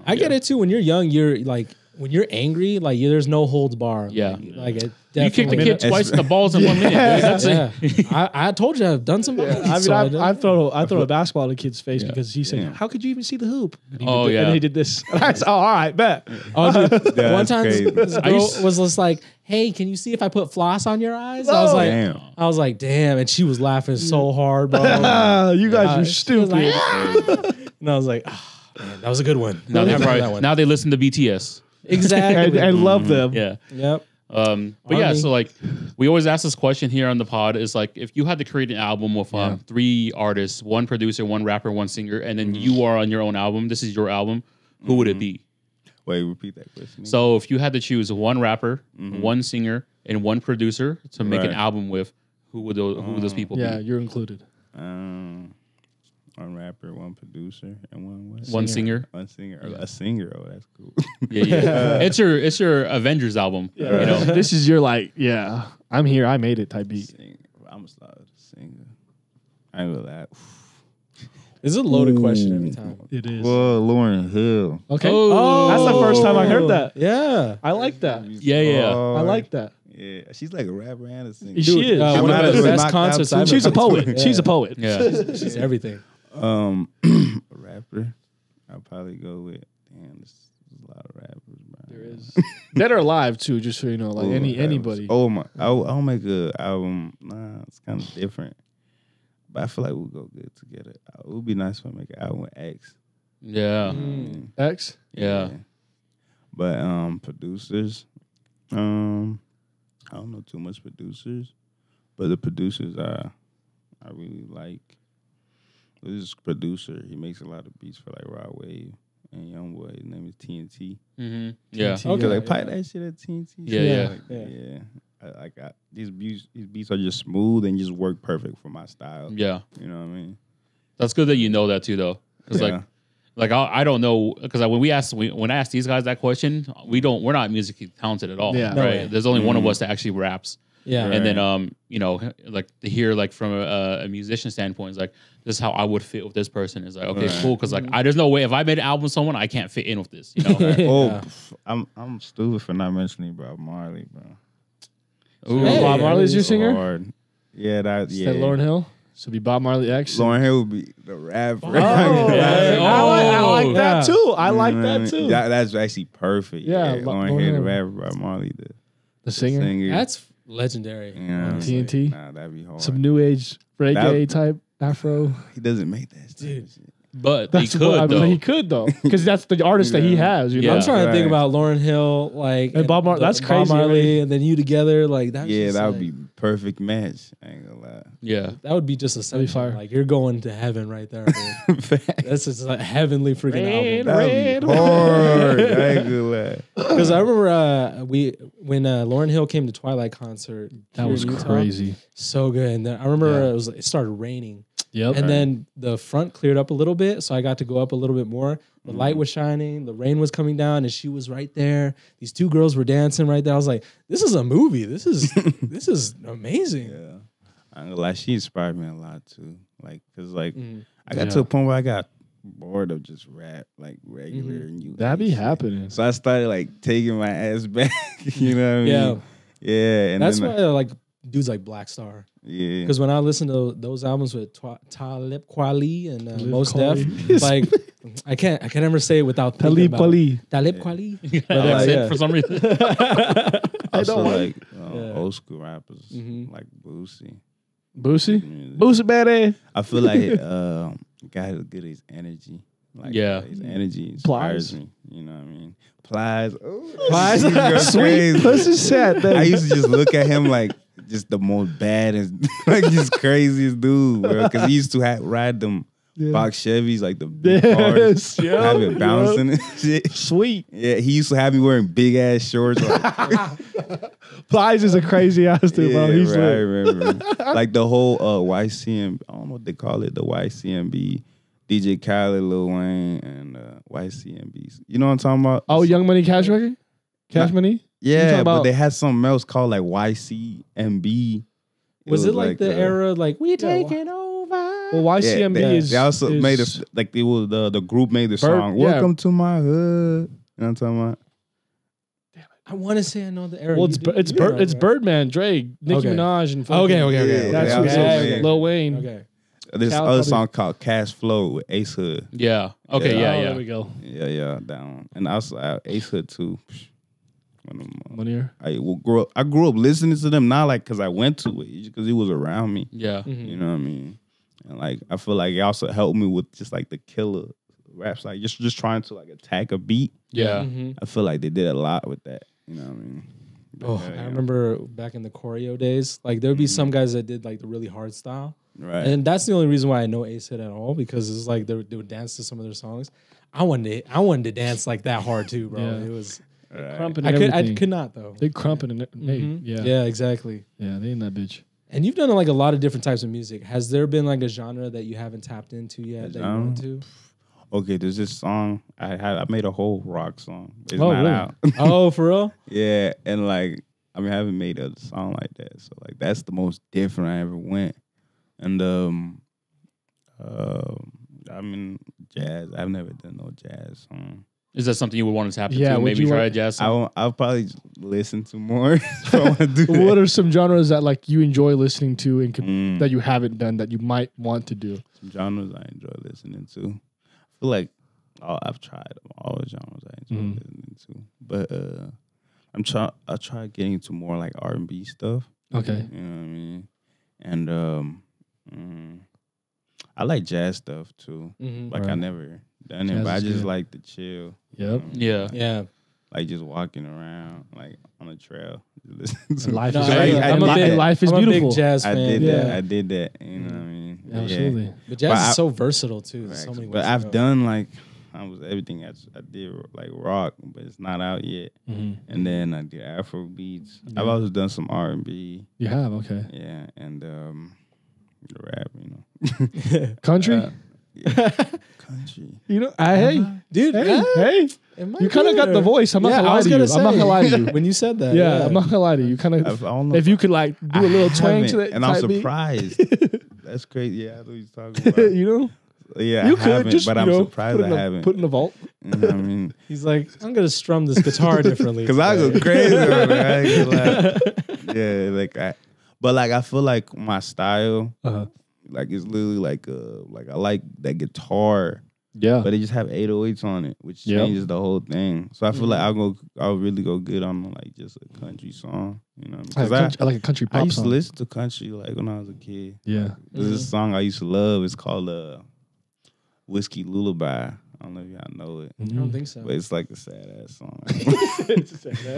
I get it too. When you're young, you're like when you're angry, like there's no holds bar. Yeah. like it You kicked the definitely. kid twice in the balls in 1 minute. Dude. That's it. I told you I've done some. I mean, I throw a basketball at a kid's face because he said, "How could you even see the hoop?" And he and he did this. And I said, "Oh, all right, bet." Oh, dude. One time, crazy. this girl was just like, "Hey, can you see if I put floss on your eyes?" I was like, Damn. "Damn!" And she was laughing so hard, bro. You guys are She was stupid. like, "Ah." And I was like, "Oh, man, that was a good one." Now they listen to BTS. Exactly. I love them. Yeah. Yep. But yeah, so like we always ask this question here on the pod is like if you had to create an album with 3 artists, 1 producer, 1 rapper, 1 singer, and then you are on your own album, this is your album, who would it be? wait, repeat that question. So if you had to choose 1 rapper, 1 singer, and 1 producer to make an album with, who would those people be? Yeah, you're included. 1 rapper, 1 producer, and 1 what? 1 singer. 1 singer. A singer. Oh, that's cool. Yeah. It's your Avengers album. Yeah. This is your I'm here, I made it type beat. I'm gonna start with a singer. I ain't gonna lie. This is a loaded question every time. It is. Well, Lauryn Hill. Okay. Oh. That's the first time I heard that. Yeah. I like that. Yeah. I like that. Yeah, she's like a rapper and a singer. She is. One not of the as best knocked concerts out I've too. She's a ever been to. poet. She's a poet. Yeah. She's everything. A rapper. I'll probably go with. Damn, there's a lot of rappers, bro. There is. Dead or alive too, just so you know, like anybody. Oh my! I'll make a album. Nah, it's kind of different, but I feel like we'll go good together. It would be nice if I make an album with X. Yeah. X. Yeah. But producers, I don't know too much producers, but the producers I really like. This producer, he makes a lot of beats for like Rod Wave and Youngboy. His name is TNT. Mm-hmm. Yeah. TNT. Okay, like pipe that shit at TNT. Yeah. These beats are just smooth and just work perfect for my style. Yeah. You know what I mean? That's good that you know that too, though. It's like I don't know because when I ask these guys that question, we're not musically talented at all. Yeah. Right. No way. There's only one of us that actually raps. Yeah. And then like to hear like from a musician standpoint, it's like this is how I would fit with this person. It's like okay, cool, because like there's no way if I made an album with someone I can't fit in with this. You know. I'm stupid for not mentioning Bob Marley, bro. Ooh. Hey. Bob Marley's your So singer? hard. Yeah, Is that Lauryn Hill? So be Bob Marley X. Lauryn Hill would be the rapper. Oh, I like that too. I like that too. That's actually perfect. Yeah, Lauryn Hill, the rapper, Bob Marley, The singer. That's legendary. TNT. Nah, that'd be hard. Some new age reggae type Afro. He doesn't make that Dude. shit. But That's he could what though. he could though, because that's the artist that he has. You know? Yeah. I'm trying to think Right. about Lauryn Hill, like And Bob Marley. That's Bob crazy. Marley, and then you together, like that. Yeah, that would be perfect match. I ain't gonna lie. Yeah. That would be just a That'd be fire. Like you're going to heaven right there. Man. That's just a heavenly freaking album. That'd be hard. I ain't gonna lie. Because I remember when Lauryn Hill came to Twilight concert. That here was in Utah, crazy. so good. And then I remember it started raining. Yep. And then the front cleared up a little bit, so I got to go up a little bit more. The light was shining, the rain was coming down, and she was right there. These two girls were dancing right there. I was like, "This is a movie. This is amazing." Yeah, I ain't gonna lie. She inspired me a lot too. Like, cause like I got Yeah. to a point where I got bored of just rap, like regular and you. That be happening. So I started like taking my ass back. You know what I mean? Yeah, Yeah, and that's then, why I like dudes like Black Star. yeah. Because when I listen to those albums with Talib Kweli and Talib Mos Def, Kweli. like I can't ever say it without thinking Talib about Kweli. Talib Kweli. I like it for some reason. Also like Yeah. old school rappers Mhm. like Boosie. Boosie? Music. Boosie badass. I feel like guy is good at his energy. Like Yeah. his energy inspires me. You know what I mean? Plies. Plies? Sweet. Pussy set. I used to just look at him like just the most baddest, like just craziest dude, bro. Because he used to ride them box Chevys, like the big cars, Yes, have it bouncing and shit. Sweet. Yeah, he used to have me wearing big ass shorts. Like, Plies is a crazy ass dude, bro. He's right, I lit. remember. Like the whole YCM, I don't know what they call it, the YCMB, DJ Khaled, Lil Wayne, and YCMBs. You know what I'm talking about? Oh, Young Money Cash Record? Cash Money? Yeah, talking but about- they had something else called like YCMB. Was it like the uh, era like we taking over? Well, YCMB they also is made us like it was the group made the song. yeah. Welcome to my hood. You know what I'm talking about? I want to say I know the era. well, it's it's Birdman, Drake, Nicki Okay. Minaj, and Okay. Yeah, That's yeah, what yeah, it is. yeah. Lil Wayne. Okay. This Cal other probably- song called Cash Flow with Ace Hood. Yeah. Okay. Yeah. Yeah. Oh, Yeah. there we go. Yeah, that one. And also Ace Hood too. One of them, Money. I grew up listening to them, not like because I went to it, because it was around me. Yeah. Mm-hmm. You know what I mean? And like I feel like it also helped me with just like the killer raps, like just trying to like attack a beat. Yeah. Mm-hmm. I feel like they did a lot with that. You know what I mean? But, Oh, I remember back in the choreo days, like there would be some guys that did like the really hard style. Right. And that's the only reason why I know Ace Hit at all, because it's like they would dance to some of their songs. I wanted to dance like that hard too, bro. Yeah. It was Crumping I and could everything. not though. They crumping and Mhm. yeah. Yeah, exactly. Yeah, they in that bitch. And you've done like a lot of different types of music. Has there been like a genre that you haven't tapped into yet that you want to? Okay, there's this song I made a whole rock song. It's Oh, not really? out. Oh, for real? Yeah, and like I mean I haven't made a song like that. So like that's the most different I ever went. And I mean jazz. I've never done no jazz song. Is that something you would want to tap into? Yeah, would Maybe you try want- a jazz song? I'll probably just listen to more if I want to do that. What are some genres that like you enjoy listening to and Mm. that you haven't done that you might want to do? Some genres I enjoy listening to. I feel like I've tried all the genres I enjoy listening to, but I try getting into more like R&B stuff. Okay. You know what I mean? And I like jazz stuff too. Mm-hmm. Like I Right. never done it, Jazz but I is just good. like to chill. Yep. Yeah. Yeah. Like just walking around, like on a trail. Listen to- Life No, is I- great. I I'm did a big, that. Life is I'm beautiful. a big jazz I fan. did yeah. that. I did that. You know what I mean? But yeah. Absolutely. But jazz But is I- so versatile too. There's so Facts. many But ways to I've go. done like everything I did like rock, but it's not out yet. Mm-hmm. And then I did Afro beats. Yeah. I've also done some R&B, You have okay. yeah, and rap. You know, Country. country. You know, hey, dude. hey. it might You kind of be got the there. voice. I'm not Yeah, gonna I lie was to you. gonna I'm not say. gonna lie to you. When you said that, Yeah, I'm not gonna lie to you. You kind I of, don't know if you could like do a little twang to haven't, that and I'm type beat. surprised. That's crazy. Yeah, I know what you're talking about. You know, Yeah, you I haven't, could just, but you I'm know, surprised put I in a- haven't. Put in the vault. You know what I mean, He's like, I'm gonna strum this guitar differently. because I go today." crazy. Over it. I ain't gonna lie. Yeah, but like I feel like my style, like it's literally like I like that guitar, Yeah. but they just have 808s on it, which Yep. changes the whole thing. So I feel like I'll really go good on like just a country song, you know? Because I like a country I pop used song. to listen to country like when I was a kid. Yeah. There's this song I used to love. It's called Whiskey Lullaby. I don't know if y'all know it, I don't think so. but it's like a sad ass song.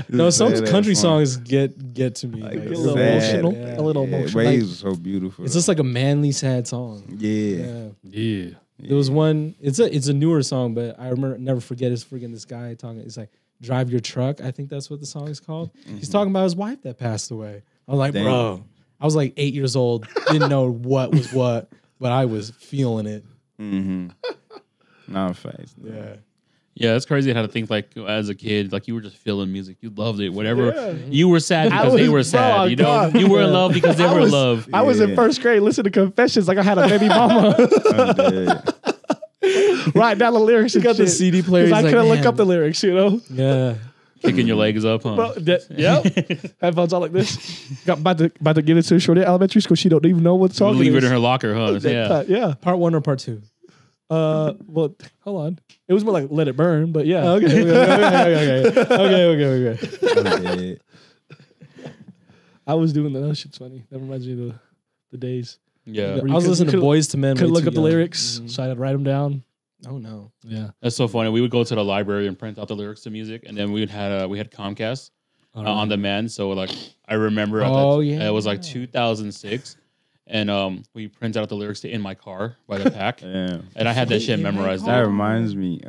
No, some sad-ass country song. songs get to me. Like, Like, it's a little sad. emotional. Yeah. A little Yeah, emotional. but Like, he's so beautiful. it's just like a manly sad song. yeah. Yeah. There was one. It's a newer song, but I remember never forget. Is freaking this guy talking. It's like "Drive Your Truck." I think that's what the song is called. He's talking about his wife that passed away. I was like, Damn. bro. I was like 8 years old. Didn't know what was what, but I was feeling it. Mm-hmm. Not facts. Yeah. Yeah, it's crazy how to think like as a kid, like you were just feeling music, you loved it, whatever. You were sad because they were sad, you know. God. You were in love because they were in love. I was in Yeah. first grade listening to Confessions like I had a baby mama. I'm dead. Write down the lyrics. He got the CD player. I He's like, couldn't look "Man." up the lyrics, you know. Yeah. Kicking your legs up, huh? Well, headphones all like this. Got about to get into Shorty elementary school. She don't even know what song Leave it it is. in her locker, huh? Yeah. Yeah. Part 1 or part 2? Well, hold on. It was more like Let It Burn, but yeah. Okay. Okay. I'm dead. I was doing that. That shit's funny. That reminds me of the days. Yeah. Where I you was could- listening to could- Boys to Men. Couldn't way look too up the young. lyrics, so I had to write them down. Oh no. Yeah. That's so funny. We would go to the library and print out the lyrics to music, and then we had Comcast on demand. So like I remember, it was like 2006, and we printed out the lyrics to "In My Car" by the Pack, Damn. and I had that shit memorized. That reminds me,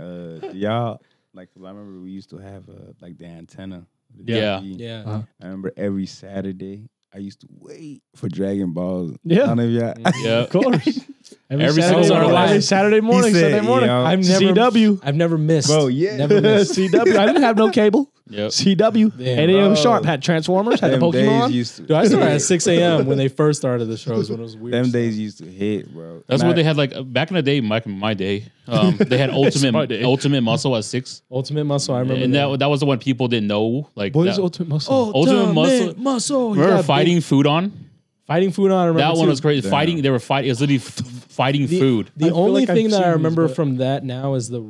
y'all. Like, I remember we used to have like the antenna. The Yeah. TV. Yeah. Uh-huh. I remember every Saturday I used to wait for Dragon Balls. Yeah. I don't know if y'all. Yeah. Of course. Every Saturday, single morning, one. every Saturday morning, He said, Sunday morning. yo, I've never CW. I've never missed. Bro, yeah. Never missed. CW. I didn't have no cable. Yep. CW. Damn, 8 a.m. bro. sharp. Had Transformers. Had the Them days Pokemon. used to. Dude, I started at 6 a.m. when they first started the shows when it was weird. Them stuff. days used to hit, bro. That's And what I- they had like back in the day. My day, they had Ultimate Muscle at 6, Ultimate Muscle. I remember. and that was the one people didn't know. Like What is that, Ultimate Muscle? Ultimate Muscle. Muscle. Remember Yeah, fighting big- food on? Fighting food on. I remember That one too. was crazy. Damn. Fighting, they were fighting. It was literally fighting food. The I feel only like I've thing that seen I these, remember but- from that now is the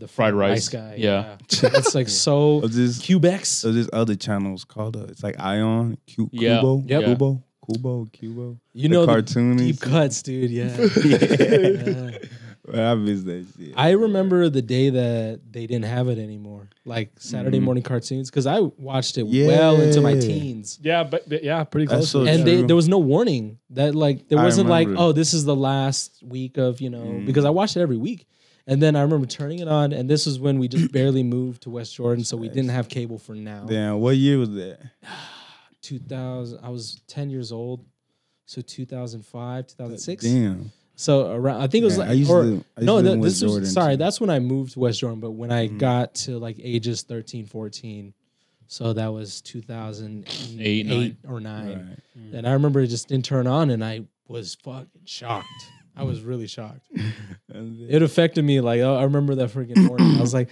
Fried rice. guy. Yeah. It's like so Of this, Cubex. so this other channels called it's like Ion, Yeah. Kubo, Yep. Cubo. You know the cartoon deep cuts, dude. Yeah. Yeah. I miss that shit. I remember the day that they didn't have it anymore, like Saturday morning cartoons, because I watched it well into my Yeah. teens. Yeah, but yeah, pretty That's close. so And true. there was no warning that like there I wasn't like, remember. oh, this is the last week of, because I watched it every week. And then I remember turning it on, and this was when we just barely moved to West Jordan, so we didn't have cable for now. Damn, what year was that? 2000, I was 10 years old, so 2005, 2006. Damn. So around, I think it was Yeah, like, I used to live in West this was, Jordan, sorry, too. that's when I moved to West Jordan. But when I got to like ages 13, 14, so that was 2008 9. or 9. Right. And I remember it just didn't turn on, and I was fucking shocked. I was really shocked. It affected me. Like, I remember that freaking morning. I was like,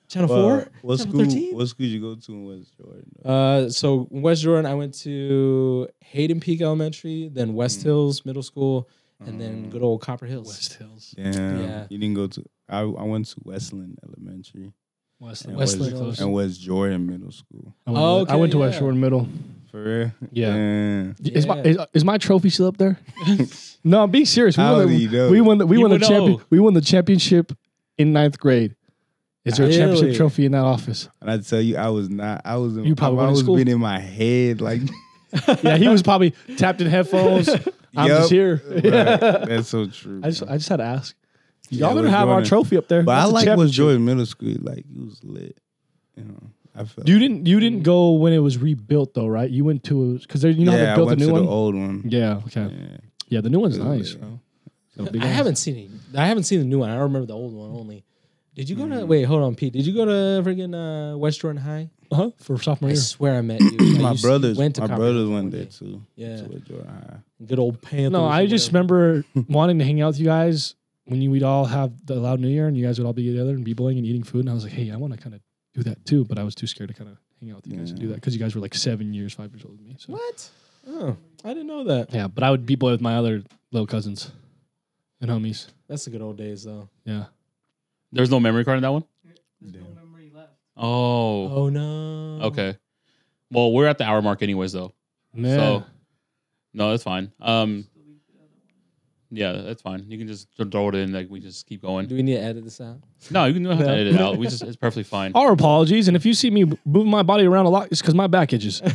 Channel 4? What Channel school? 13? What school you go to in West Jordan? So in West Jordan, I went to Hayden Peak Elementary, then West Hills Middle School, and then good old Copper Hills. West Hills. Damn, Yeah. you didn't go to. I went to Westland Elementary Westland. Westland. Close. and West Jordan Middle School. I went to West yeah. Jordan Middle. For real? Yeah. Damn. Is my trophy still up there? No, I'm being serious. How do you know? We won the You would champion. know. We won the championship in 9th grade. Is there a Really? championship trophy in that office? And I tell you, I was not. I was. You probably I went to was school. been in my head like. Yeah, he was probably tapped in headphones. I'm Yup. just here. Right. That's so true. I just had to ask. Yeah, Y'all better West have our Jordan. trophy up there. But I That's a like West championship. Jordan Middle School. Like it was lit. You know, I felt. You didn't go when it was rebuilt though, right? You went to because you know how yeah, they I built went the new to one. the old one. Yeah. Okay. Yeah. Yeah, the new one's Yeah. nice, bro. I haven't seen it. I haven't seen the new one. I remember the old one only. Did you go to? Wait, hold on, Pete. Did you go to freaking West Jordan High? For sophomore I year. swear I met you. My brothers, went to my Copper brothers Hills went one there day. too. Yeah. To West Jordan High. Good old Panthers. No, I or just whatever. remember wanting to hang out with you guys when we'd all have the Loud New Year and you guys would all be together and b-boying and eating food. And I was like, hey, I want to kind of do that too. But I was too scared to kind of hang out with you guys and do that because you guys were like 7 years, 5 years older than me. So. What? Oh, I didn't know that. Yeah, but I would b-boy with my other little cousins and homies. That's the good old days, though. Yeah. There's no memory card in that one? Damn. Oh. Oh no. Okay. Well, we're at the hour mark anyways, though. Man. So, no, that's fine. Yeah, that's fine. You can just throw it in. Like we just keep going. Do we need to edit this out? No, you can don't have to edit it out. It's perfectly fine. Our apologies, and if you see me moving my body around a lot, it's because my back itches. I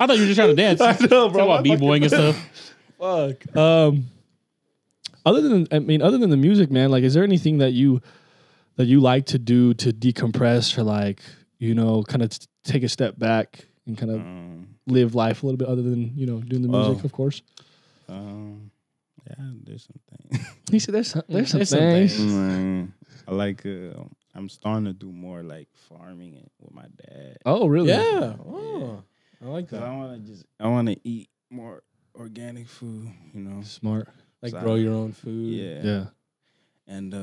thought you were just trying to dance. I know, bro. About b-boying and stuff. Fuck. Other than the music, man, like, is there anything that you like to do to decompress or like, you know, kind of take a step back and kind of live life a little bit other than, you know, doing the music, of course? Yeah, there's something. He said there's some things. I like. I'm starting to do more like farming with my dad. Oh, really? Yeah. Oh, I like Cause that. I want to eat more organic food. You know, Smart. Like So grow your own food. yeah. Yeah. And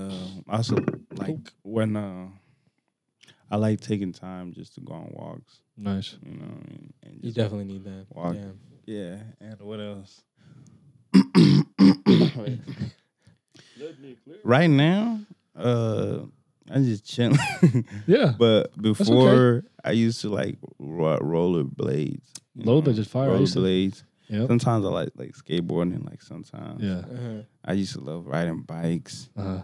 also like when I like taking time just to go on walks. Nice. You know, and You just definitely need that. walk. Yeah. Yeah. And what else? Right now, I'm just chilling. Yeah. But before, I used to like roller blades. Rollerblades is fire. I used to- Rollerblades. Yep. Sometimes I like skateboarding. Like sometimes, Yeah. Uh-huh. I used to love riding bikes and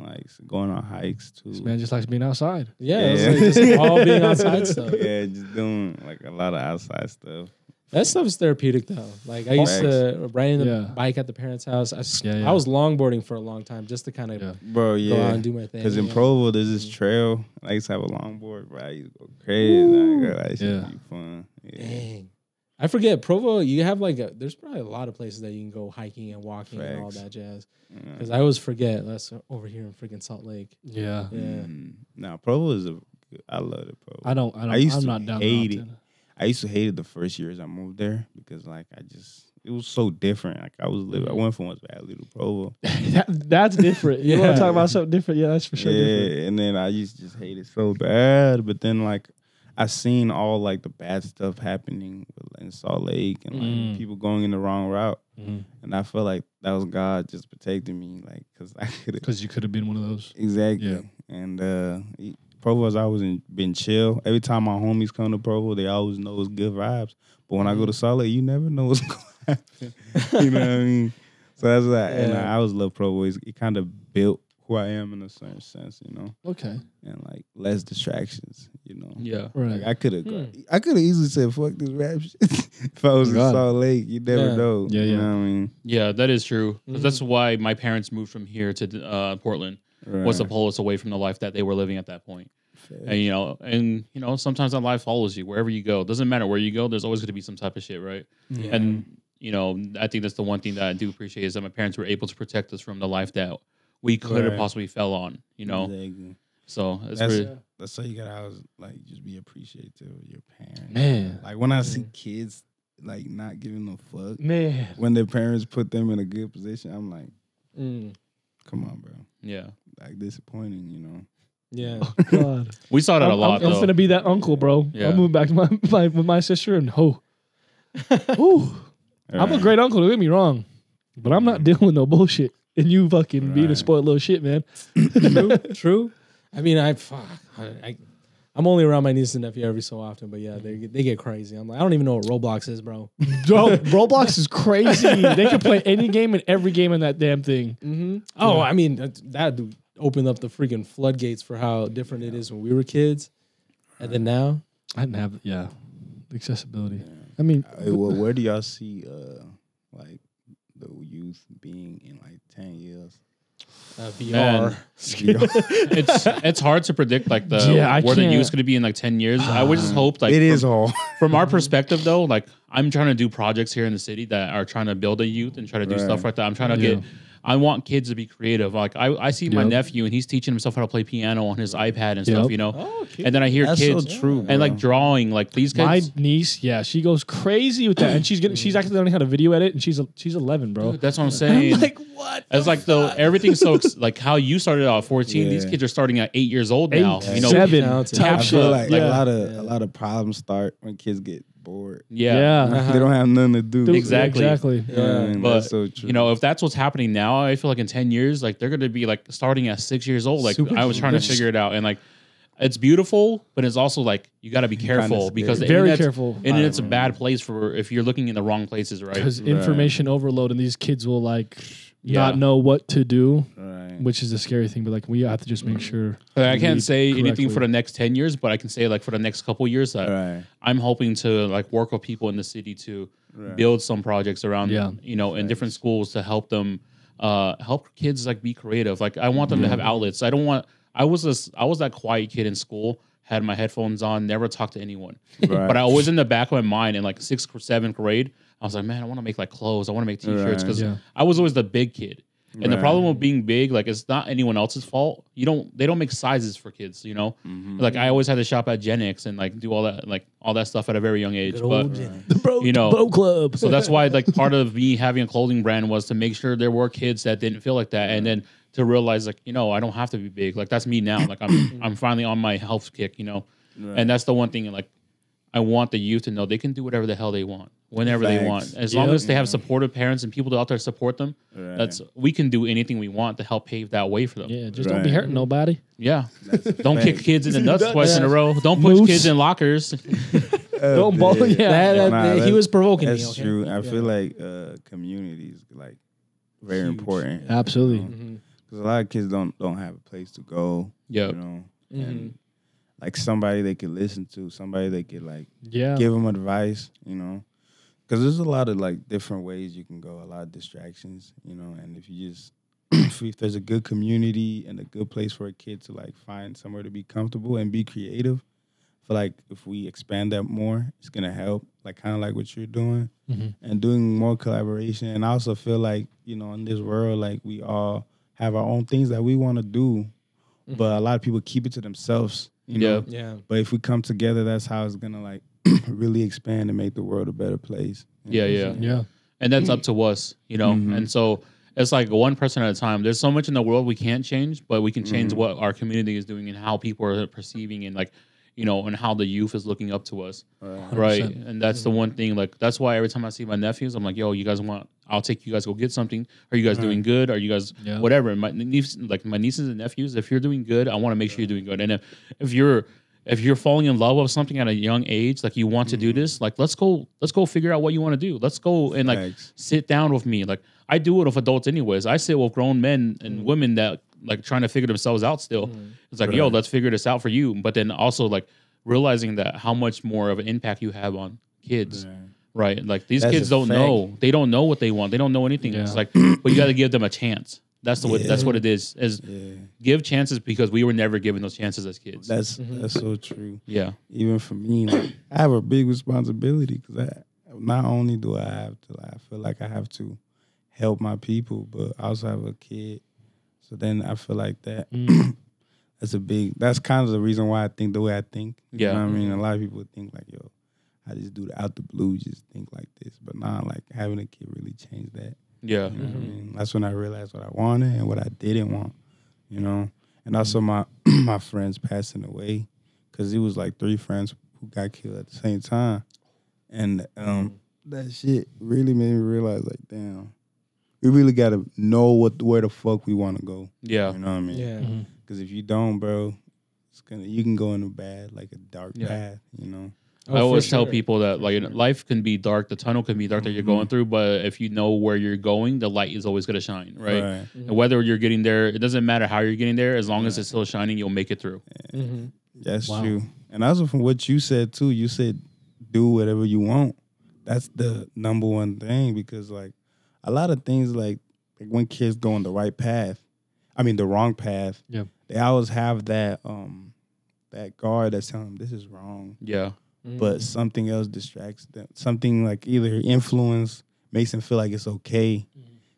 like going on hikes too. This man just likes being outside. Yeah. Yeah. It's like just all being outside stuff. Yeah, just doing like a lot of outside stuff. That stuff is therapeutic though. Like I used to ride Yeah. the bike at the parents' house. Yeah. I was longboarding for a long time just to kind of Yeah. Bro, go out yeah. and do my thing. Because in yeah. Provo, there's this trail. I used to have a longboard, bro. I used to go crazy. Like, that shit Yeah. be fun. Yeah. Dang. I forget Provo. You have like there's probably a lot of places that you can go hiking and walking and all Facts. that jazz. Yeah. Because I always forget. That's over here in freaking Salt Lake. Yeah. Yeah. Nah, Provo is I love it, Provo. I used I'm to not down hate there it. I used to hate it the first years I moved there because like it was so different. Like I went from West Valley to Provo. That's different. You want Yeah. to talk about something different? Yeah, that's for sure different. And then I used to just hate it so bad. But then like I seen all like the bad stuff happening in Salt Lake and like people going in the wrong route. And I felt like that was God just protecting me, like because I could have Because you could have been one of those. exactly. Yeah. And Provo's always been chill. Every time my homies come to Provo, they always know it's good vibes. But when I go to Salt Lake, you never know what's going to happen. You know what I mean? So that's what and I always love Provo. It kind of built who I am in a certain sense, you know, Okay. and like less distractions, you know. Yeah. Right. Like I could have easily said fuck this rap shit if I was in God. Salt Lake. You never Yeah. know. Yeah, You yeah. know what I mean? Yeah, that is true. 'Cause that's why my parents moved from here to Portland. Was to pull us away from the life that they were living at that point. And you know, sometimes that life follows you wherever you go. Doesn't matter where you go. There's always going to be some type of shit, right? Yeah. And you know, I think that's the one thing that I do appreciate is that my parents were able to protect us from the life that we could have Right. possibly fell on. You know, Exactly. so it's That's really, that's how you gotta always like just be appreciative of your parents. Man. Like when I see kids like not giving a fuck Man. when their parents put them in a good position, I'm like, come on, bro. yeah. Like disappointing, you know. Yeah. God. We saw that a lot. I'm though. finna be that uncle, bro. Yeah. I'm moving back to with my sister and Ooh. I'm a great uncle, don't get me wrong. But I'm not dealing with no bullshit. And you fucking being a Right. spoiled little shit, man. True. I mean, I'm only around my niece and nephew every so often, but yeah, they get crazy. I'm like, I don't even know what Roblox is, bro. Bro, Roblox is crazy. They can play any game and every game in that damn thing. Oh, I mean, that opened up the freaking floodgates for how different it is when we were kids, and then now. I didn't have, the accessibility. I mean, Well, where do y'all see like the youth being in like 10 years? VR. Man. it's hard to predict like I where the can't. youth's going to be in like 10 years. I would just hope like It is all. from our perspective though, like I'm trying to do projects here in the city that are trying to build a youth and try to do Right. stuff like that. I'm trying to I want kids to be creative. Like I see my nephew and he's teaching himself how to play piano on his iPad and stuff, you know. Oh, cute. And then I hear That's kids so true, and like bro. drawing like these my kids. niece, she goes crazy with that. And she's actually learning how to video edit and she's 11, bro. Dude, that's what I'm saying. I'm like, what? It's like everything's so like how you started out at 14. These Yeah. kids are starting at 8 years old now. 8, You know, 7 talented. type I shit. feel like yeah. a lot of problems start when kids get bored. yeah. They don't have nothing to do. Exactly. Exactly. Yeah, But that's so true. you know, if that's what's happening now, I feel like in 10 years, like they're going to be like starting at 6 years old. Like Super I was trying to cool. figure it out, and like it's beautiful, but it's also like you got to be careful scared. because the Very internet's- careful. Internet's a bad place for if you're looking in the wrong places, right? Because information overload, and these kids will like Yeah. not know what to do, Right. which is the scary thing. But like we have to just make sure. I we can't lead say anything correctly. for the next 10 years, but I can say like for the next couple years that Right. I'm hoping to like work with people in the city to Right. build some projects around, Yeah. you know, in different schools to help them, help kids like be creative. Like I want them to have outlets. I don't want, I was that quiet kid in school, had my headphones on, never talked to anyone. Right. But I always in the back of my mind in like 6th or 7th grade, I was like, man, I want to make like clothes. I want to make t-shirts Right. because Yeah. I was always the big kid. And the Right. problem with being big, like it's not anyone else's fault. They don't make sizes for kids, you know? Like I always had to shop at Gen X and like do all that stuff at a very young age. Good But old Jenny. The bro, You know, bro club. so that's why like part of me having a clothing brand was to make sure there were kids that didn't feel like that. And then to realize like, you know, I don't have to be big. Like that's me now. Like I'm finally on my health kick, you know? Right. And that's the one thing like I want the youth to know they can do whatever the hell they want, whenever they Facts. want. As long as they have supportive parents and people out there support them, Right. we can do anything we want to help pave that way for them. Yeah, just don't be Right. hurting nobody. Yeah. Don't fact. kick kids in the nuts twice in a row. Don't push Moose. kids in lockers. Don't ball. dude. Yeah. Nah, He was provoking me. That's Okay? true. I Yeah. feel like community is like very important. Absolutely. Because a lot of kids don't have a place to go. Yep. You know, and like somebody they could listen to, somebody they could like Yeah. give them advice. You know, because there's a lot of like different ways you can go, a lot of distractions. You know, and if you just if there's a good community and a good place for a kid to like find somewhere to be comfortable and be creative, I feel like if we expand that more, it's gonna help. Like kind of like what you're doing and doing more collaboration. And I also feel like, you know, in this world, like we all have our own things that we want to do, but a lot of people keep it to themselves. You know? Yeah. But if we come together, that's how it's gonna like really expand and make the world a better place. Yeah, yeah. Yeah. And that's up to us, you know? And so it's like one person at a time. There's so much in the world we can't change, but we can change what our community is doing and how people are perceiving and like, you know, and how the youth is looking up to us. Right. And that's the one thing, like, that's why every time I see my nephews, I'm like, yo, you guys I'll take you guys go get something. Are you guys doing good? Are you guys whatever? And my nieces and nephews, if you're doing good, I want to make sure you're doing good. And if you're falling in love with something at a young age, like you want to do this, like let's go figure out what you want to do. Let's go and like Thanks. sit down with me. Like I do it with adults anyways. I sit with grown men and women that like trying to figure themselves out still. It's like, yo, let's figure this out for you. But then also like realizing that how much more of an impact you have on kids. Right. Like these That's kids a don't fact. know. They don't know what they want. They don't know anything. It's like, but you got to give them a chance. That's that's what it is. Give chances because we were never given those chances as kids. That's so true. yeah. Even for me, like, I have a big responsibility because not only do I have to, like, I feel like I have to help my people, but I also have a kid. So then I feel like that that's kind of the reason why I think the way I think. You Yeah. know what I mean? A lot of people think like, yo, I just do the out the blue, just think like this. But nah, like having a kid really changed that. Yeah. You know what I mean? That's when I realized what I wanted and what I didn't want, you know? And also my my friends passing away because it was like 3 friends who got killed at the same time. And that shit really made me realize, like, damn, we really got to know where the fuck we want to go. Yeah. You know what I mean? Yeah. Because if you don't, bro, you can go in a bad, like a dark path, you know? I always tell people that like life can be dark, the tunnel can be dark that you're going through, but if you know where you're going, the light is always going to shine, right? And whether you're getting there, it doesn't matter how you're getting there, as long as it's still shining, you'll make it through. That's true. And also from what you said too, you said do whatever you want. That's the number one thing because like a lot of things like when kids go on the right path, the wrong path, they always have that that guard that's telling them this is wrong. Yeah. But something else distracts them. Something like either influence makes them feel like it's okay.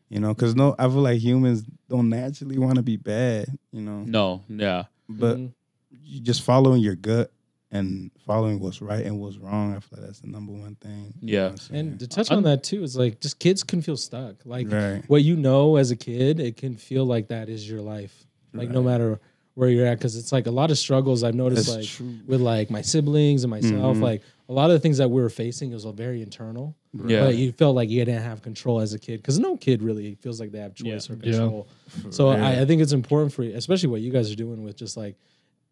You know, because I feel like humans don't naturally want to be bad, you know. No. Yeah. But you just following your gut and following what's right and what's wrong, I feel like that's the number one thing. You know Yeah. what I'm saying? And to touch on that too, is like just kids can feel stuck. Like Right. what you know as a kid, it can feel like that is your life. Like no matter where you're at, because it's like a lot of struggles I've noticed That's like true. with like my siblings and myself. Like a lot of the things that we were facing was very internal. Yeah. But you felt like you didn't have control as a kid because no kid really feels like they have choice or control. So I think it's important for you, especially what you guys are doing with just like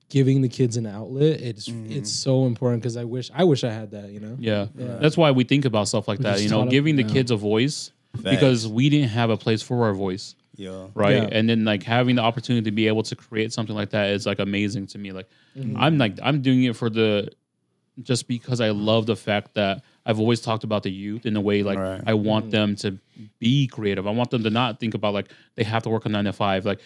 giving the kids an outlet, it's so important because I wish I had that, you know. Yeah. That's why we think about stuff like that, you know, giving the kids a voice because we didn't have a place for our voice. Yeah. Right. Yeah. And then like having the opportunity to be able to create something like that is like amazing to me. Like I'm doing it for just because I love the fact that I've always talked about the youth in a way like I want them to be creative. I want them to not think about like they have to work a 9 to 5. Like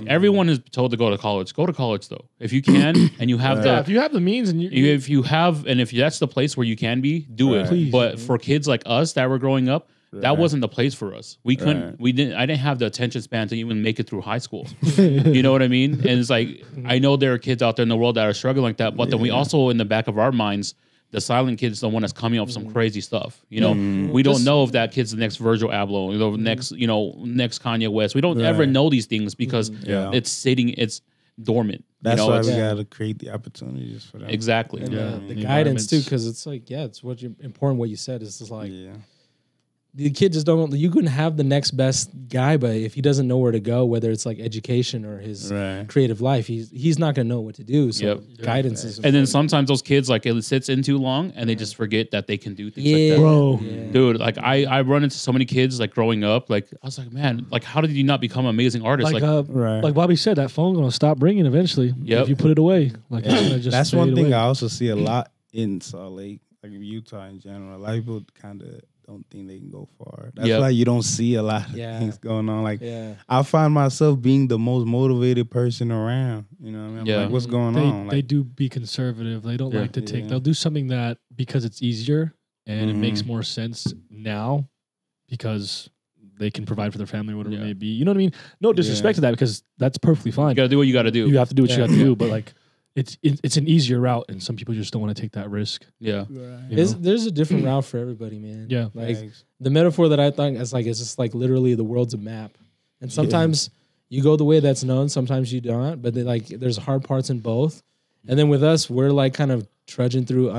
everyone is told to go to college. Go to college though. If you can and you have if you have the means and if that's the place where you can be, do it. Please. But for kids like us that were growing up, that wasn't the place for us. We couldn't. I didn't have the attention span to even make it through high school. You know what I mean? And it's like I know there are kids out there in the world that are struggling like that. But then we also, in the back of our minds, the silent kid is the one that's coming up with some crazy stuff. You know, we don't know if that kid's the next Virgil Abloh, next Kanye West. We don't ever know these things because it's dormant. That's why we got to create the opportunities for them. Exactly. And the guidance too, because it's like it's important. What you said is just like. The kid just don't. You couldn't have the next best guy, but if he doesn't know where to go, whether it's like education or his creative life, he's not gonna know what to do. So guidance is. And then sometimes those kids like it sits in too long, and they just forget that they can do things like that. Bro, dude, like I run into so many kids like growing up. Like I was like, man, like how did you not become an amazing artist? Like Bobby said, that phone's gonna stop ringing eventually if you put it away. Like it's gonna just that's one fade thing away. I also see a lot in Salt Lake, like Utah in general. A lot of people kind of don't think they can go far. That's why you don't see a lot of things going on. Like I find myself being the most motivated person around. You know what I mean? I'm like, what's going on? Like, they do be conservative. They don't like to take. They'll do something that because it's easier and it makes more sense now because they can provide for their family, whatever it may be. You know what I mean? No disrespect to that because that's perfully fine. You gotta do what you gotta do. You have to do what you have to do, but like. It's an easier route, and some people just don't want to take that risk. Yeah, there's a different route for everybody, man. Yeah, like the metaphor that I think is like it's just like literally the world's a map, and sometimes you go the way that's known, sometimes you don't. But there's hard parts in both, and then with us, we're like kind of trudging through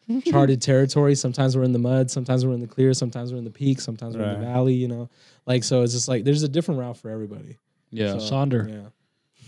uncharted territory. Sometimes we're in the mud, sometimes we're in the clear, sometimes we're in the peak, sometimes we're in the valley. You know, like so it's just like there's a different route for everybody. Yeah, so, Sonder. Yeah.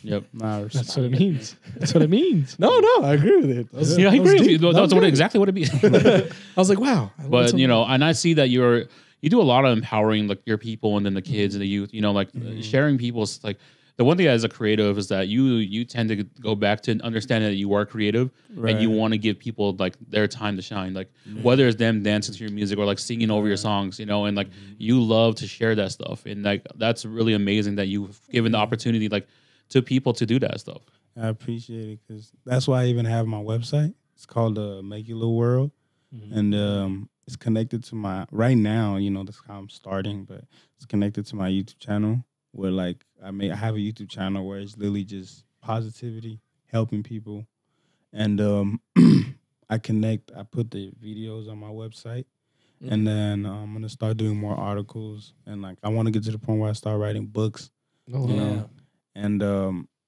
Yep, that's what it means. That's what it means. No, I agree with it. I agree with you. That's exactly what it means. I was like, wow. But and I see that you do a lot of empowering like your people and then the kids and the youth. You know, like sharing people's like the one thing as a creative is that you tend to go back to understanding that you are creative and you want to give people like their time to shine. Like whether it's them dancing to your music or like singing over your songs, you know, and like you love to share that stuff. And like that's really amazing that you've given the opportunity like to people to do that stuff. I appreciate it because that's why I even have my website. It's called Make Your Little World, and it's connected to my right now. You know, that's how I'm starting, but it's connected to my YouTube channel. Where like I have a YouTube channel where it's literally just positivity, helping people, and I put the videos on my website, and then I'm gonna start doing more articles, and like I want to get to the point where I start writing books. You know. And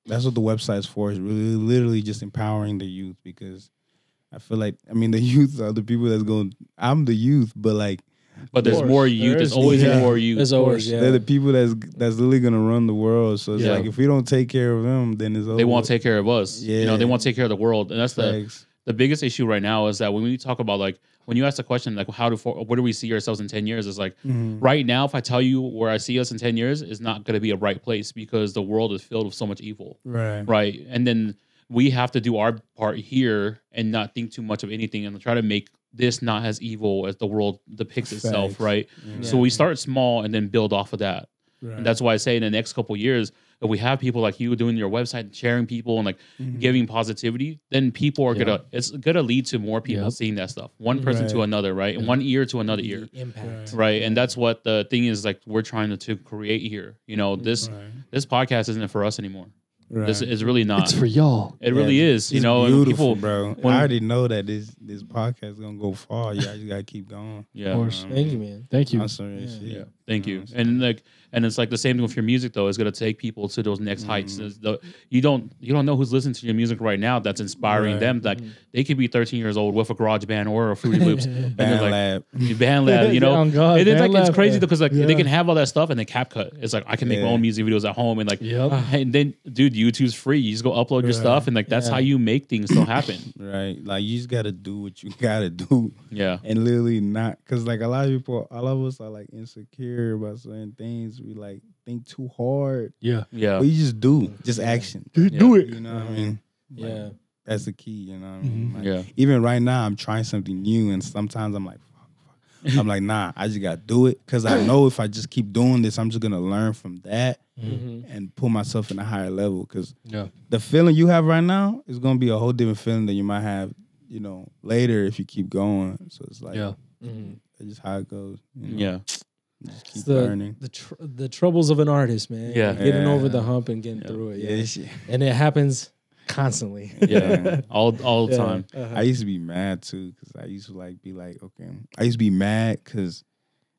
that's what the website's for, is really literally just empowering the youth because I feel like, the youth are the people that's going, I'm the youth, but like. But there's more youth. There's always more youth. There's always, They're the people that's literally going to run the world. So it's like, if we don't take care of them, then it's over. They won't take care of us. Yeah. You know, they won't take care of the world. And that's the biggest issue right now is that when we talk about like, when you ask the question, like, where do we see ourselves in 10 years? It's like, right now, if I tell you where I see us in 10 years, it's not going to be a right place because the world is filled with so much evil. Right. And then we have to do our part here and not think too much of anything and try to make this not as evil as the world depicts itself. Right. Yeah. So we start small and then build off of that. And that's why I say in the next couple of years, if we have people like you doing your website, sharing people and like giving positivity, then people are it's gonna lead to more people seeing that stuff. One person to another, right? And one ear to another ear. Impact. Right. And that's what the thing is like we're trying to create here. You know, this podcast isn't for us anymore. This is really not. It's for y'all. It really is. You know, beautiful, and people, bro. I already know that this podcast is gonna go far. You guys gotta keep going. Yeah. Of course. Thank you, man. Thank you. I'm sorry, shit. Thank you. And it's like the same thing with your music though. It's gonna take people to those next heights. You don't know who's listening to your music right now that's inspiring them. Like they could be 13 years old with a garage band or a Fruity Loops. Band Lab. Band Lab, you know. Oh, God, and it's Band like it's Lab, crazy yeah. because like Yeah. they can have all that stuff and then CapCut. It's like I can make my own music videos at home and like and then dude, YouTube's free. You just go upload your stuff and like that's how you make things still happen. Right. Like you just gotta do what you gotta do. Yeah. And literally not, because like a lot of people, all of us are like insecure about certain things. We like think too hard. Yeah. Yeah. But you just do, just action. Do it. You know what I mean? Like, Yeah. that's the key. You know what I mean? Like, Yeah. Even right now, I'm trying something new, and sometimes I'm like, fuck. I'm like, nah, I just gotta do it, because I know if I just keep doing this, I'm just gonna learn from that and put myself in a higher level. Because the feeling you have right now is gonna be a whole different feeling than you might have, you know, later if you keep going. So it's like, that's just how it goes. You know? Yeah. Just keep It's learning. the troubles of an artist, man. Yeah. Getting Yeah. over the hump and getting through it. Yeah. Yeah. And it happens constantly. Yeah. all the Yeah. time. I used to be mad too, because I used to like be like, okay. I used to be mad because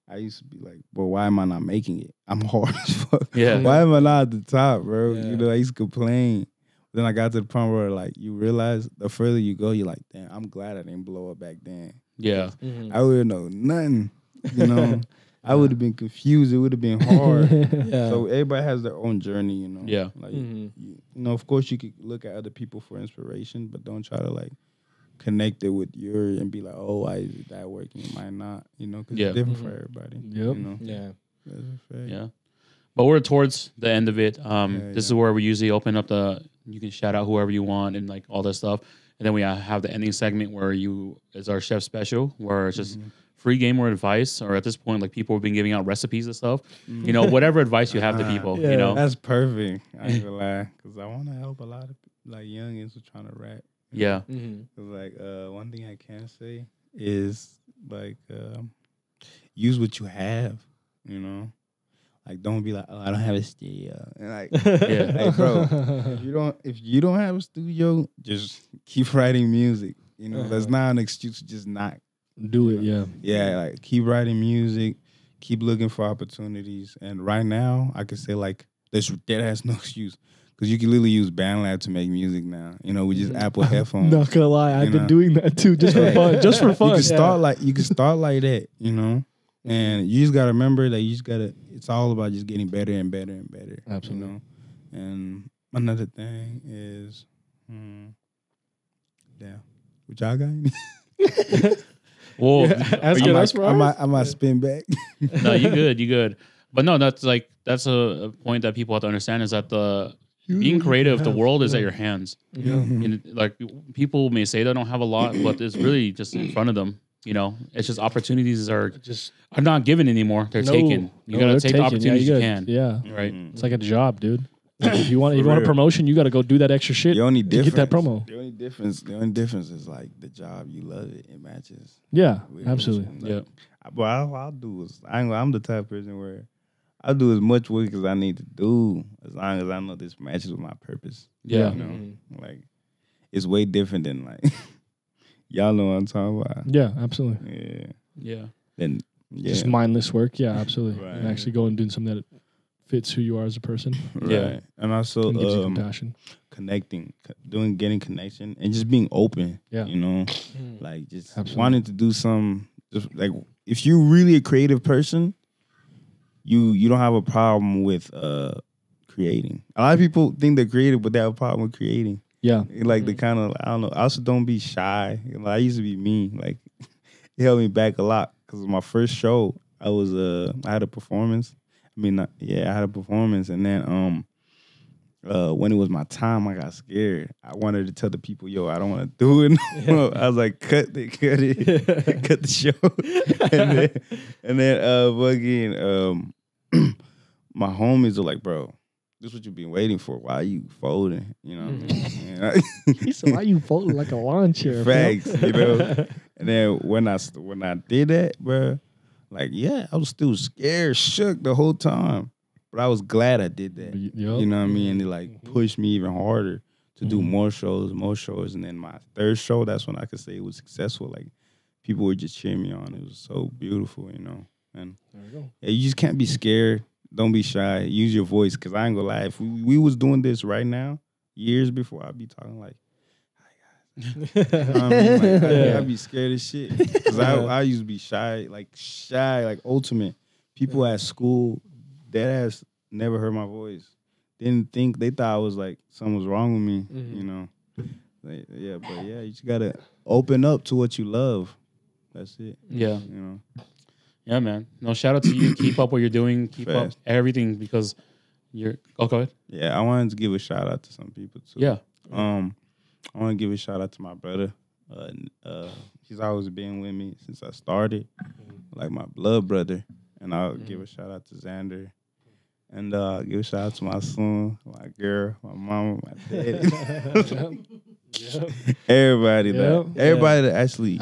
I used to be like, well, why am I not making it? I'm hard as fuck. Yeah. Why am I not at the top, bro? Yeah. You know, I used to complain. Then I got to the point where like you realize the further you go, you're like, damn, I'm glad I didn't blow up back then. Yeah. I wouldn't know nothing. You know, I would have been confused. It would have been hard. Yeah. So everybody has their own journey, you know. Yeah. Like, you know, of course you could look at other people for inspiration, but don't try to like connect it with your and be like, oh, why is that working? It might not, you know, because it's different for everybody. You know? Yeah. That's a fact. Yeah. But we're towards the end of it. This is where we usually open up you can shout out whoever you want and like all that stuff. And then we have the ending segment where it's our chef special, where it's just free gamer advice, or at this point, like people have been giving out recipes and stuff. You know, whatever advice you have to people, you know. That's perfect. I ain't gonna lie, because I want to help a lot of like youngins who trying to rap. Yeah. 'Cause, like one thing I can say is like use what you have, you know. Like don't be like, oh, I don't have a studio. And like, like bro, if you don't have a studio, just keep writing music. You know, that's not an excuse to just not do it. Yeah. Yeah, like keep writing music, keep looking for opportunities. And right now, I could say like there has no excuse, because you can literally use BandLab to make music now. You know, with just Apple headphones. Not gonna lie, I've been know? doing that too, just for fun. Just for fun. You can start like that, you know. And you just gotta remember that it's all about just getting better and better and better. Absolutely. You know? And another thing is, what y'all got? Well, asking us, bro. I might spin back. no, you good. But no, that's a point that people have to understand, is that being creative, the world is at your hands. And, like people may say they don't have a lot, but it's really just in front of them. You know, it's just opportunities are not given anymore. They're taken. You gotta take the opportunities you can. Yeah, right. It's like a job, dude. Like if you want a promotion, you got to go do that extra shit. The only to difference, get that promo. The only difference is like the job. You love it. It matches. Yeah, with absolutely. it. But I'll do is I'm the type of person where I'll do as much work as I need to do, as long as I know this matches with my purpose. Yeah. You know, like it's way different than like y'all know what I'm talking about. Yeah, absolutely. Yeah. Then Just mindless work. Yeah, absolutely. Right. And actually go and do something that fits who you are as a person. right. Yeah. And also And gives you compassion. connecting, getting connection, and just being open. Yeah. You know, like just Absolutely. wanting to do some. Just like if you're really a creative person, you don't have a problem with creating. A lot of people think they're creative, but they have a problem with creating. Yeah. Like the kind of, I don't know. I also don't be shy. You know, I used to be me. Like it held me back a lot, because my first show, I had a performance. I had a performance, and then when it was my time, I got scared. I wanted to tell the people, yo, I don't want to do it no more. I was like, cut it, cut the show. and then my homies are like, bro, this is what you've been waiting for. Why are you folding? You know what I mean? He said, why you folding like a lawn chair? Facts, you know. And then when I did that, bro, like, yeah, I was still scared, shook the whole time. But I was glad I did that. Yep. You know what I mean? And it like pushed me even harder to do more shows. And then my third show, that's when I could say it was successful. Like people were just cheering me on. It was so beautiful, you know. And There we go. yeah, you just can't be scared. Don't be shy. Use your voice. Cause I ain't gonna lie. If we was doing this right now, years before, I'd be talking like, hi guys. You know what I mean? Like, I'd be scared as shit. Cause I used to be shy, like ultimate. People at school, that ass never heard my voice. Didn't think, they thought I was like, something was wrong with me, you know. Like, yeah, but yeah, you just gotta open up to what you love. That's it. Yeah. You know. Yeah, man. No, shout out to you. Keep up what you're doing. Keep up Fast. everything because you're. Oh, go ahead. Yeah, I wanted to give a shout out to some people too. Yeah. I want to give a shout out to my brother. He's always been with me since I started, like my blood brother. And I'll give a shout out to Xander. And give a shout out to my son, my girl, my mama, my daddy. Everybody that actually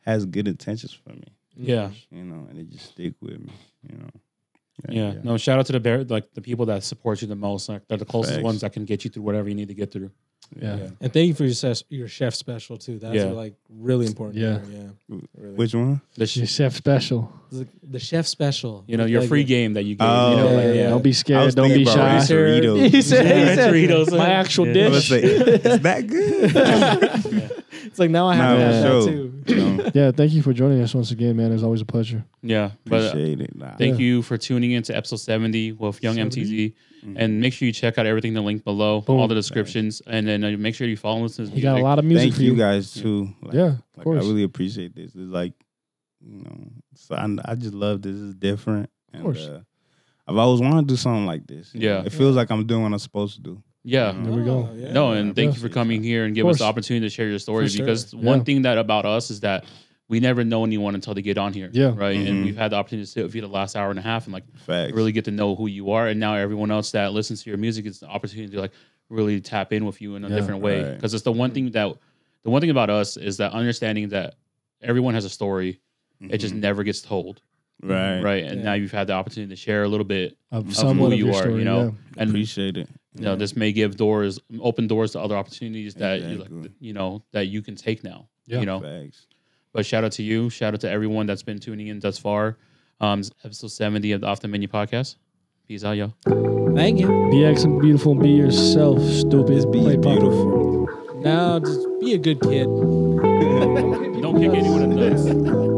has good intentions for me. Yeah. You know, and they just stick with me, you know. Yeah. No, shout out to the people that support you the most. Like they're the closest Facts. ones that can get you through whatever you need to get through. Yeah. And thank you for your chef special too. That's like really important. Yeah. Really. Which one? The Your chef special. The chef special. You know, your Like, free game that you gave. Oh, you know, yeah, like, yeah. Don't be I scared. was Don't thinking be about shy. rice Doritos. He said Doritos. my actual Yeah. I was dish. saying, is that good? It's like now I have Nah, to have for that sure. too. You know, Yeah, thank you for joining us once again, man. It's always a pleasure. Yeah. But appreciate it. Nah. thank you for tuning in to episode 70 with Young MTZ. And make sure you check out everything, the link below, all the descriptions. And then make sure you follow us. He got a lot of music Thank for you guys too. Like, Yeah, of like, course. I really appreciate this. It's like, you know, so I just love this. It's different. And, course. I've always wanted to do something like this. you Yeah. know? It feels like I'm doing what I'm supposed to do. Yeah. There we go. Oh, yeah. No, and thank Yeah. you for coming here and give Of us the course. opportunity to share your story For sure. because one Yeah. thing that about us is that we never know anyone until they get on here. Yeah. Right. And Mhm. we've had the opportunity to sit with you the last hour and a half and like Facts. really get to know who you are. And now everyone else that listens to your music is the opportunity to like really tap in with you in a different way. Right. Because it's the one thing about us is that understanding that everyone has a story. It just never gets told. Right. Right. And Yeah. now you've had the opportunity to share a little bit Of of somewhat who of you your are, story, you know, yeah. and Appreciate it. you know, this may give open doors to other opportunities that Exactly. you know that you can take now. Yeah. You know, Facts. but shout out to you, shout out to everyone that's been tuning in thus far. Episode 70 of the Off the Menu podcast. Peace out, yo. Thank you. Be excellent, beautiful, and be yourself, stupid. Be Play proper. beautiful. Now just be a good kid. Don't kick anyone in the nuts.